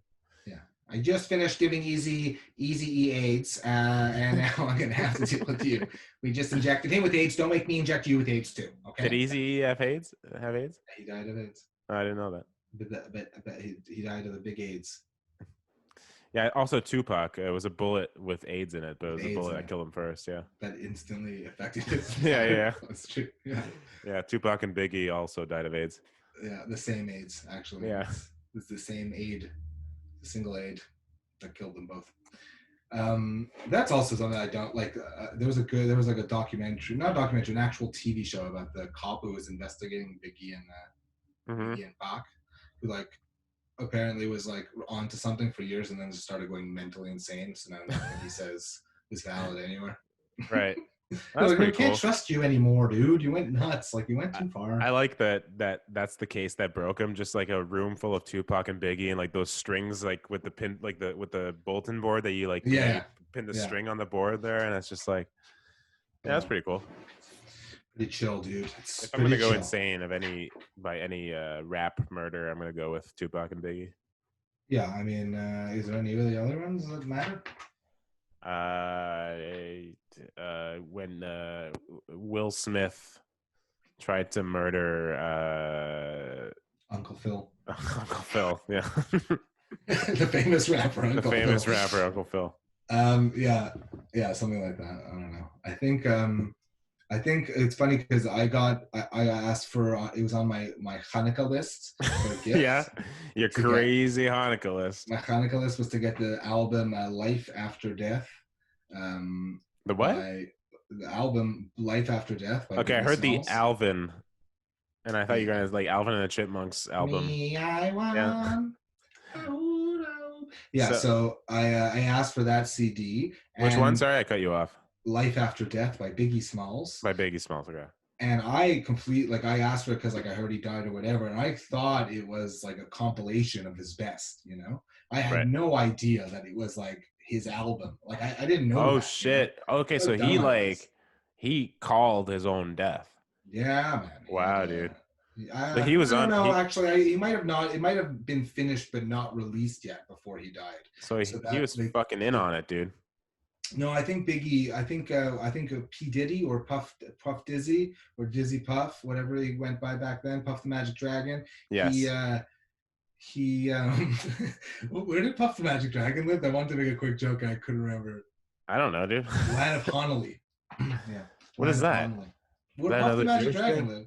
Yeah, I just finished giving Easy E AIDS, and now I'm gonna have to deal with you. We just injected him with AIDS. Don't make me inject you with AIDS too. Okay? Did Easy have AIDS? He died of AIDS. I didn't know that. But he died of the big AIDS. Yeah, also Tupac. It was a bullet with AIDS in it, but it was a bullet that killed him first. Yeah. That instantly affected his. Yeah. That's true. Yeah. Yeah, Tupac and Biggie also died of AIDS. Yeah, the same AIDS actually. Yeah. It's the same aid. single aid that killed them both. That's also something I don't like. There was like a documentary, not a documentary, an actual TV show about the cop who was investigating Biggie and Pac, who like apparently was like onto something for years and then just started going mentally insane. So now nothing he says is valid anywhere. Right. That's Like, we pretty can't cool. trust you anymore, dude. You went nuts. Like you went too far. I like that's the case that broke him. Just like a room full of Tupac and Biggie, and like those strings, like with the pin, like with the bulletin board that you like, Yeah. pin the Yeah. string on the board there, and it's just like, yeah, that's pretty cool. Pretty chill, dude. It's If I'm gonna go chill. insane by any rap murder, I'm gonna go with Tupac and Biggie. Yeah, I mean, is there any of the other ones that matter? When Will Smith tried to murder Uncle Phil. Uncle Phil, yeah. The famous rapper Uncle Phil. The famous rapper Uncle Phil. Yeah, something like that. I don't know. I think it's funny because I asked for it was on my Hanukkah list for a gift. Yeah, your crazy Hanukkah list. My Hanukkah list was to get the album Life After Death. The what? The album Life After Death. By Okay, I Biggie heard Smalls. the Alvin, and I thought you guys like Alvin and the Chipmunks album. Me, I want. Yeah. So I asked for that CD. Which one? Sorry, I cut you off. Life After Death by Biggie Smalls. By Biggie Smalls, okay. And I asked for it because like I heard he died or whatever, and I thought it was like a compilation of his best. You know, I had no idea that it was like his album. Like I didn't know. Oh that, shit! You know? Okay, so he called his own death. Yeah, man. Wow, dude. But he was on. No, actually, he might have not. It might have been finished but not released yet before he died. So he was fucking in on it, dude. No, I think Biggie. I think P Diddy or Puff Dizzy or Dizzy Puff, whatever he went by back then, Puff the Magic Dragon. Yes. He where did Puff the Magic Dragon live? I wanted to make a quick joke and I couldn't remember. I don't know, dude. Land of Honolulu. Yeah. What is that? Where Puff the Magic Dragon live?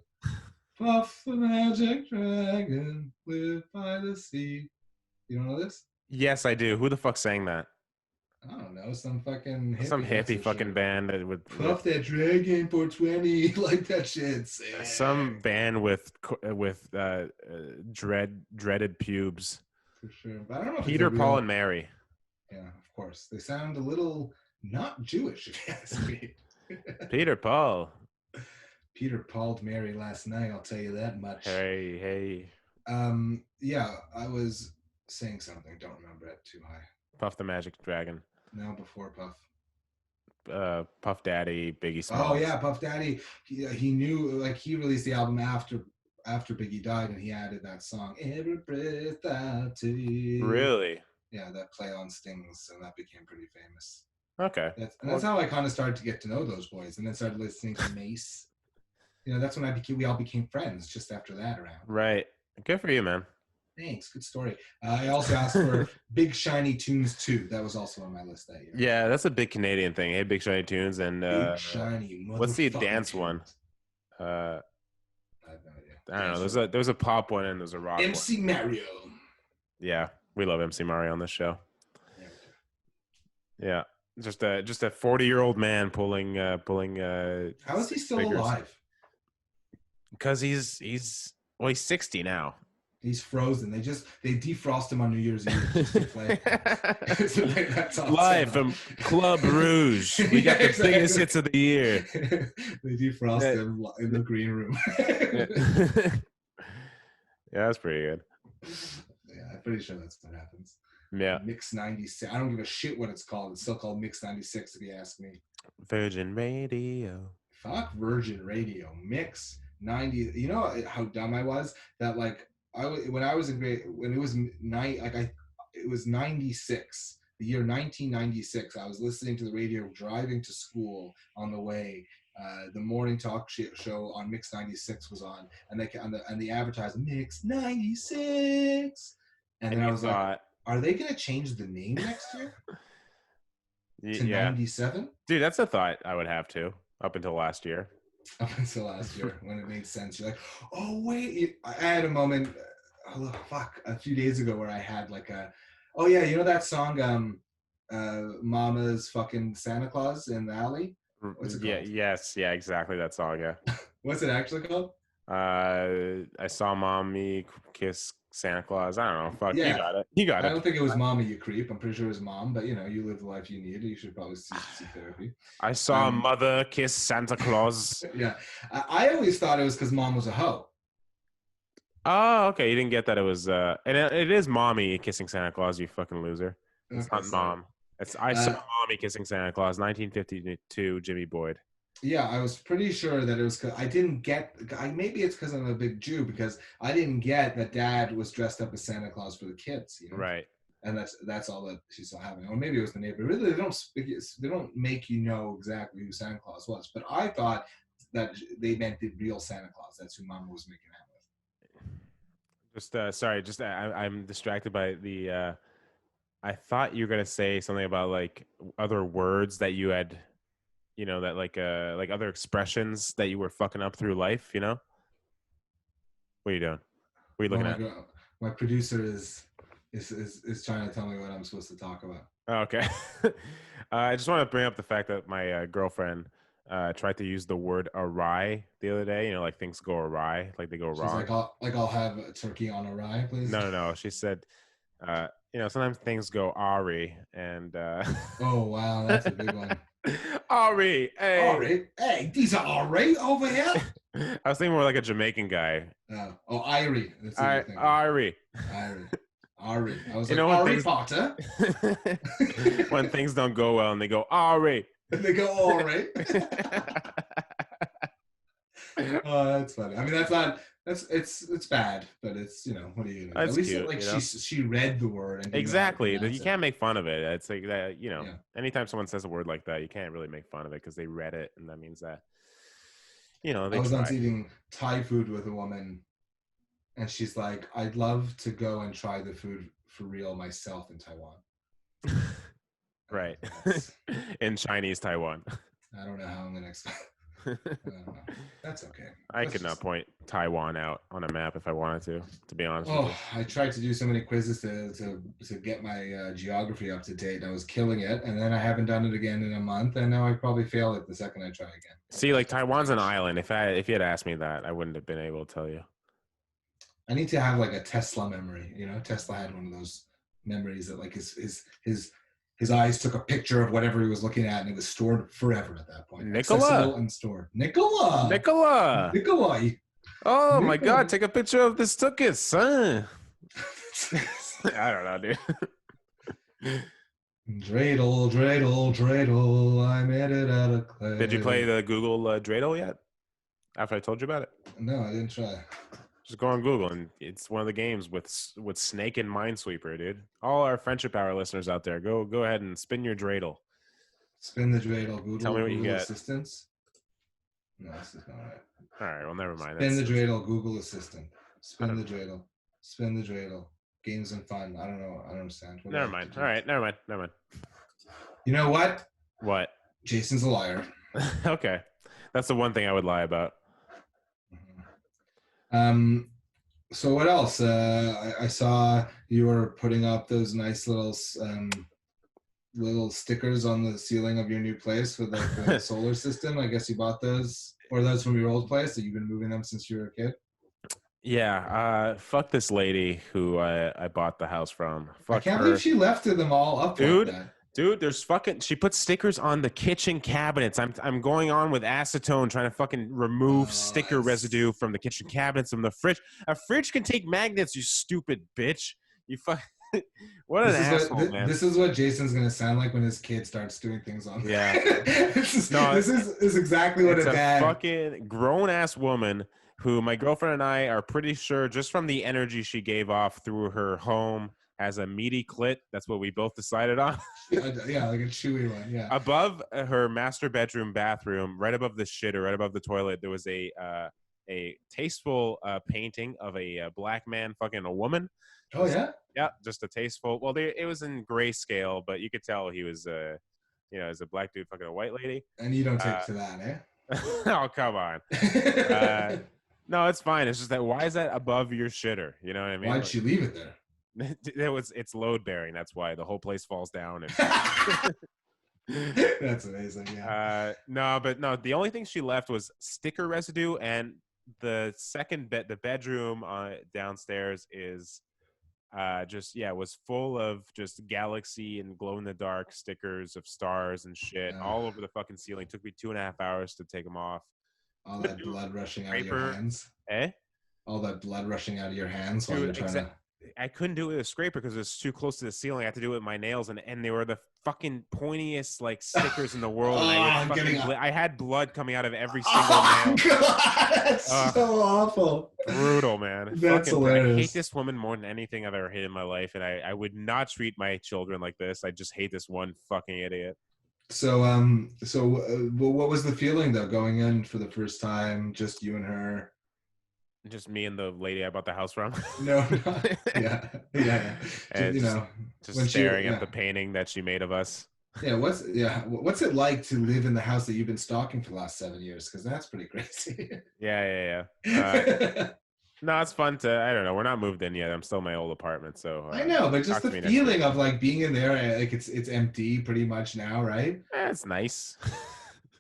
Puff the Magic Dragon live by the sea. You don't know this? Yes, I do. Who the fuck sang that? I don't know, some fucking hippie fucking band that would Puff that dragon for 20, like that shit. Some band with dreaded pubes. For sure, but I don't know. Peter, Paul, and Mary. Yeah, of course. They sound a little not Jewish, if you ask me. Peter Paul. Peter Paul'd Mary last night. I'll tell you that much. Hey. Yeah, I was saying something. Don't remember it too high. Puff the Magic Dragon. No, before Puff. Puff Daddy, Biggie Smalls. Oh yeah, Puff Daddy. He knew, like, he released the album after Biggie died, and he added that song "Every Breath I Take." Really? Yeah, that play on Stings, and that became pretty famous. Okay. That's how I kind of started to get to know those boys, and then started listening to Mace. You know, that's when we all became friends. Just after that, around. Right. Good for you, man. Thanks. Good story. I also asked for Big Shiny Tunes 2. That was also on my list that year. Yeah, that's a big Canadian thing. Hey, Big Shiny Tunes and Big Shiny. What's the dance tunes. one? I have no idea. I don't know. There's a pop one and there's a rock MC one. Mario. Yeah, we love MC Mario on this show. Yeah, just a 40-year-old man pulling. How is he still alive? Because he's 60 now. He's frozen. They defrost him on New Year's Eve just to play. So that's awesome. Live from Club Rouge. We got the biggest hits of the year. They defrost him in the green room. Yeah, that's pretty good. Yeah, I'm pretty sure that's what happens. Yeah. Mix 96. I don't give a shit what it's called. It's still called Mix 96 if you ask me. Virgin Radio. Fuck Virgin Radio. Mix 90. You know how dumb I was? That like it was 96, the year 1996. I was listening to the radio driving to school on the way. The morning talk show on Mix 96 was on, and the advertisement Mix 96, and then I was like, are they gonna change the name next year to 97? Dude, that's a thought I would have too. Up until last year. Up until last year, when it made sense, you're like, oh wait. I had a moment, a few days ago where I had like Oh yeah, you know that song, Mama's fucking Santa Claus in the Alley? What's it Yeah, called? yes, yeah, exactly that song. Yeah. What's it actually called? I saw mommy kiss Santa Claus. I don't know. Fuck, you Yeah, got it. You got I it. don't think it was Mama, you creep. I'm pretty sure it was Mom, but you know, you live the life you need. You should probably seek therapy. I saw Um, mother kiss Santa Claus. yeah, I always thought it was because Mom was a hoe. Oh, okay. You didn't get that it was and it is mommy kissing Santa Claus, you fucking loser. It's Okay, not sorry. mom. It's I saw Uh, mommy kissing Santa Claus, 1952, Jimmy Boyd. Yeah, I was pretty sure that it was. I didn't get. Maybe it's because I'm a big Jew because I didn't get that Dad was dressed up as Santa Claus for the kids. You know, Right. and that's all that she saw happening. Or maybe it was the neighbor. Really, they don't make you know exactly who Santa Claus was. But I thought that they meant the real Santa Claus. That's who Mama was making out with. Just sorry, just I'm distracted by the I thought you were gonna say something about like other words that you had, that like other expressions that you were fucking up through life, What are you doing? What are you Well, looking at? my producer is trying to tell me what I'm supposed to talk about. Oh, okay. I just want to bring up the fact that my girlfriend tried to use the word awry the other day. Like things go awry, like they go She's wrong. like, I'll have a turkey on a rye, please. No, no, no. She said, sometimes things go awry, and Oh wow, that's a big one. Ari, hey. All right, hey, these are all right over here. I was thinking more like a Jamaican guy. Oh, Irie. That's what you're thinking. Ari. Ari. I was You like, know when Ari things- Potter. When things don't go well and they go Ari. And they go, all right. Oh, that's funny. I mean, that's not. It's bad, but it's what are you gonna do? That's At least cute, like she read the word and exactly. You You can't make fun of it. It's like that. Yeah. Anytime someone says a word like that, you can't really make fun of it because they read it, and that means that they I was tried. once eating Thai food with a woman, and she's like, "I'd love to go and try the food for real myself in Taiwan." Right. In Chinese Taiwan. I don't know how I'm gonna explain. That's okay. I could not point Taiwan out on a map if I wanted to be honest with you. I tried to do so many quizzes to get my geography up to date. I was killing it, and then I haven't done it again in a month, and now I probably fail it the second I try again. See, like Taiwan's an island. If you had asked me that, I wouldn't have been able to tell you. I need to have like a Tesla memory. Tesla had one of those memories that like his eyes took a picture of whatever he was looking at, and it was stored forever at that point. Accessible and stored. Nicola. Oh my God! Take a picture of this tuchus, son. I don't know, dude. Dreidel, I made it out of clay. Did you play the Google Dreidel yet? After I told you about it? No, I didn't try. Just go on Google, and it's one of the games with Snake and Minesweeper, dude. All our Friendship Hour listeners out there, go ahead and spin your dreidel. Spin the dreidel. Google, Tell me what you Google get. Assistance. No, this is not right. All right, well, never mind. Spin the dreidel. Google Assistant. Spin the dreidel. Spin the dreidel. Games and fun. I don't know. I don't understand. Never mind. All right, never mind. You know what? What? Jason's a liar. Okay, that's the one thing I would lie about. So what else? I saw you were putting up those nice little stickers on the ceiling of your new place with like the solar system. I guess you bought those, or those from your old place that you've been moving them since you were a kid. Yeah, fuck this lady who I bought the house from. Fuck I can't her. believe she left them all up, dude. Like that. Dude, there's she put stickers on the kitchen cabinets. I'm going on with acetone trying to fucking remove sticker residue from the kitchen cabinets from the fridge. A fridge can take magnets, you stupid bitch. You fuck. What an asshole, man. This is what Jason's gonna sound like when his kid starts doing things on. Yeah. This is exactly what it's a dad. Fucking grown ass woman who my girlfriend and I are pretty sure just from the energy she gave off through her home has a meaty clit. That's what we both decided on. Yeah, like a chewy one. Yeah. Above her master bedroom bathroom, right above the shitter, right above the toilet, there was a tasteful painting of a black man fucking a woman. Oh yeah. Yeah, just a tasteful. Well, it was in grayscale, but you could tell he was as a black dude fucking a white lady. And you don't take to that, eh? Oh, come on. No, it's fine. It's just that why is that above your shitter? You know what I mean? Why'd she leave it there? It's load bearing. That's why the whole place falls down. That's amazing. Yeah. No, but no. The only thing she left was sticker residue, and the the bedroom downstairs is was full of just galaxy and glow in the dark stickers of stars and shit all over the fucking ceiling. Took me 2.5 hours to take them off. All that blood rushing out of your Scraper. hands. Eh? All that blood rushing out of your hands while you're trying to. I couldn't do it with a scraper because it was too close to the ceiling. I had to do it with my nails, and they were the fucking pointiest like stickers in the world. And I had blood coming out of every single nail. God, that's so awful. Brutal, man. That's hilarious. I hate this woman more than anything I've ever hated in my life, and I would not treat my children like this. I just hate this one fucking idiot. So, what was the feeling though going in for the first time? Just you and her. Just me and the lady I bought the house from. No. Yeah. Just staring at the painting that she made of us. Yeah. What's it like to live in the house that you've been stalking for the last 7 years? Because that's pretty crazy. Yeah. No, it's fun to. I don't know. We're not moved in yet. I'm still in my old apartment, so. I know, but just the feeling of like being in there, like it's empty pretty much now, right? It's nice.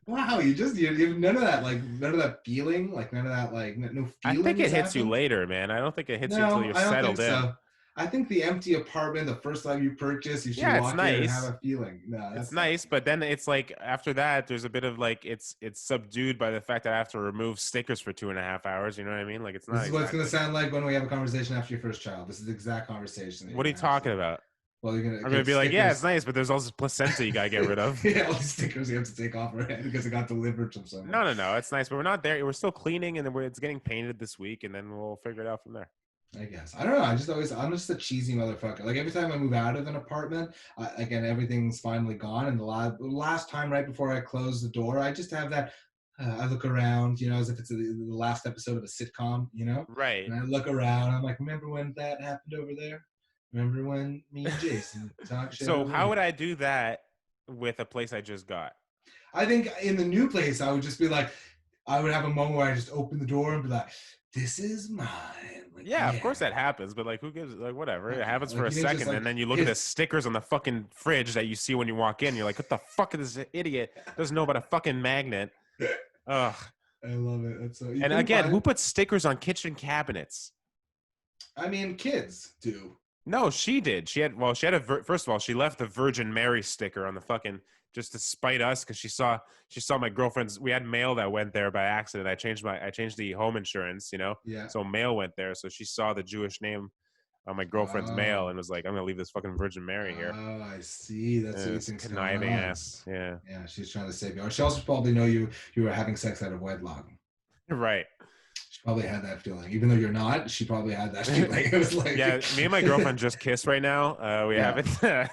Wow, you have none of that feeling, like none of that, like no feeling. I think it hits you later, man. I don't think it hits you until you're settled in. So. I think the empty apartment, the first time you purchase, you should walk in and have a feeling. No, it's nice, but then it's like after that, there's a bit of like it's subdued by the fact that I have to remove stickers for 2.5 hours. You know what I mean? Like it's not. This is what it's gonna sound like when we have a conversation after your first child. This is the exact conversation. What are you talking about? Well, I'm gonna be like, yeah, it's nice, but there's also placenta you gotta get rid of. Yeah, all these stickers you have to take off her head because it got delivered from somewhere. No, it's nice, but we're not there. We're still cleaning, and then it's getting painted this week, and then we'll figure it out from there. I guess. I don't know. I'm just a cheesy motherfucker. Like every time I move out of an apartment, again, everything's finally gone. And the last time right before I close the door, I just have that, I look around, as if it's the last episode of a sitcom, Right. And I look around, I'm like, remember when that happened over there? Remember when me and Jason talked shit? So how would I do that with a place I just got? I think in the new place, I would just be like, I would have a moment where I just open the door and be like, this is mine. Like, yeah, of course that happens, but like, who gives? Like, whatever. It happens for a second, and then you look at the stickers on the fucking fridge that you see when you walk in. You're like, what the fuck is this idiot? Doesn't know about a fucking magnet. Ugh. I love it. That's so. And again, who puts stickers on kitchen cabinets? I mean, kids do. No, she did. She had first of all, she left the Virgin Mary sticker on the fucking just to spite us because she saw my girlfriend's. We had mail that went there by accident. I changed the home insurance, Yeah. So mail went there. So she saw the Jewish name on my girlfriend's mail and was like, "I'm gonna leave this fucking Virgin Mary here." Oh, I see. That's what you think's conniving ass. Yeah. Yeah, she's trying to save you. Or she also probably know you were having sex out of wedlock. Right. She probably had that feeling, even though you're not. She probably had that feeling. It was like, yeah, me and my girlfriend just kissed right now. We haven't. Yeah,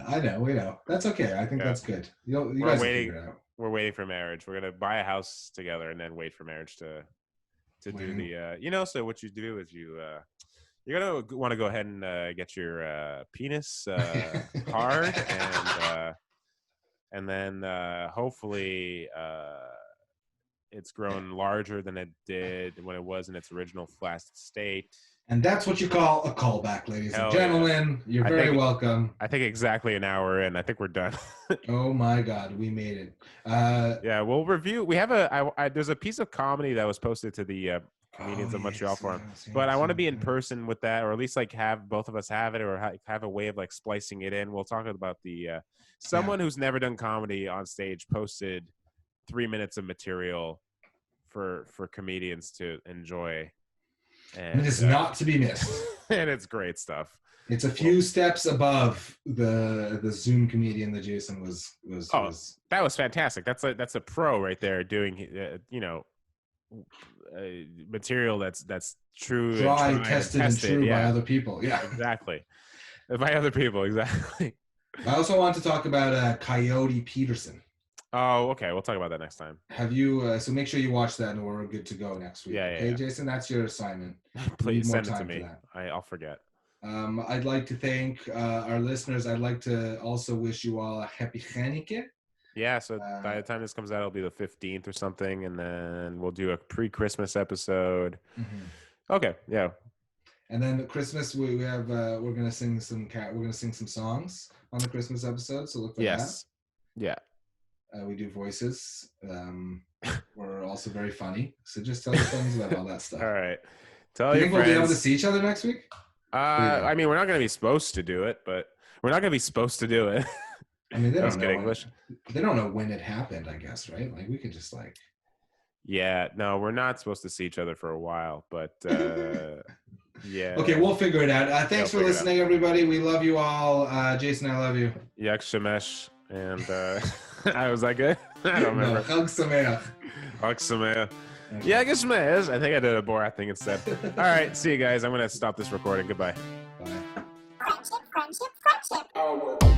I know. We know. That's okay. I think that's good. You guys figure it out. We're waiting for marriage. We're gonna buy a house together and then wait for marriage to do the. So what you do is you're gonna want to go ahead and get your penis hard and then hopefully. It's grown larger than it did when it was in its original flaccid state. And that's what you call a callback, ladies and gentlemen. Yeah. You're very welcome. I think exactly an hour in. I think we're done. Oh my God, we made it. Yeah, we'll review. We have there's a piece of comedy that was posted to the Comedians of Montreal Forum. But I want to be in person with that, or at least like have both of us have it, or have a way of like splicing it in. We'll talk about the someone who's never done comedy on stage posted 3 minutes of material for comedians to enjoy, and it is not to be missed. And it's great stuff. It's a few steps above the Zoom comedian that Jason was. That was fantastic. That's a pro right there doing material that's true, tried, tested and true by other people. Yeah, exactly. By other people, exactly. I also want to talk about Coyote Peterson. Oh, okay. We'll talk about that next time. Have you? So make sure you watch that, and we're good to go next week. Yeah. Okay, Jason, that's your assignment. Please send it to me. I'll forget. I'd like to thank our listeners. I'd like to also wish you all a happy Hanukkah. Yeah. So by the time this comes out, it'll be the 15th or something, and then we'll do a pre-Christmas episode. Mm-hmm. Okay. Yeah. And then Christmas, we have we're gonna sing some songs on the Christmas episode. So look for Yes. Yeah. that. We do voices. We're also very funny. So just tell your friends about all that stuff. All right. Tell Do you your think we'll be able to friends. see each other next week? I mean, we're not going to be supposed to do it, but we're not going to be supposed to do it. I mean, they That's don't good know. English. They don't know when it happened. I guess, right? Like we could just like. Yeah. No, we're not supposed to see each other for a while, but yeah. Okay, we'll figure it out. Thanks for figure it listening, everybody. We love you all. Jason, I love you. Yak Shemesh. And I was that good? I don't remember. No, Chag Sameach. Yak Sameach. Yeah, Shemesh. I think I did a Borat thing instead. All right. See you guys. I'm going to stop this recording. Goodbye. Bye. Friendship, friendship, friendship.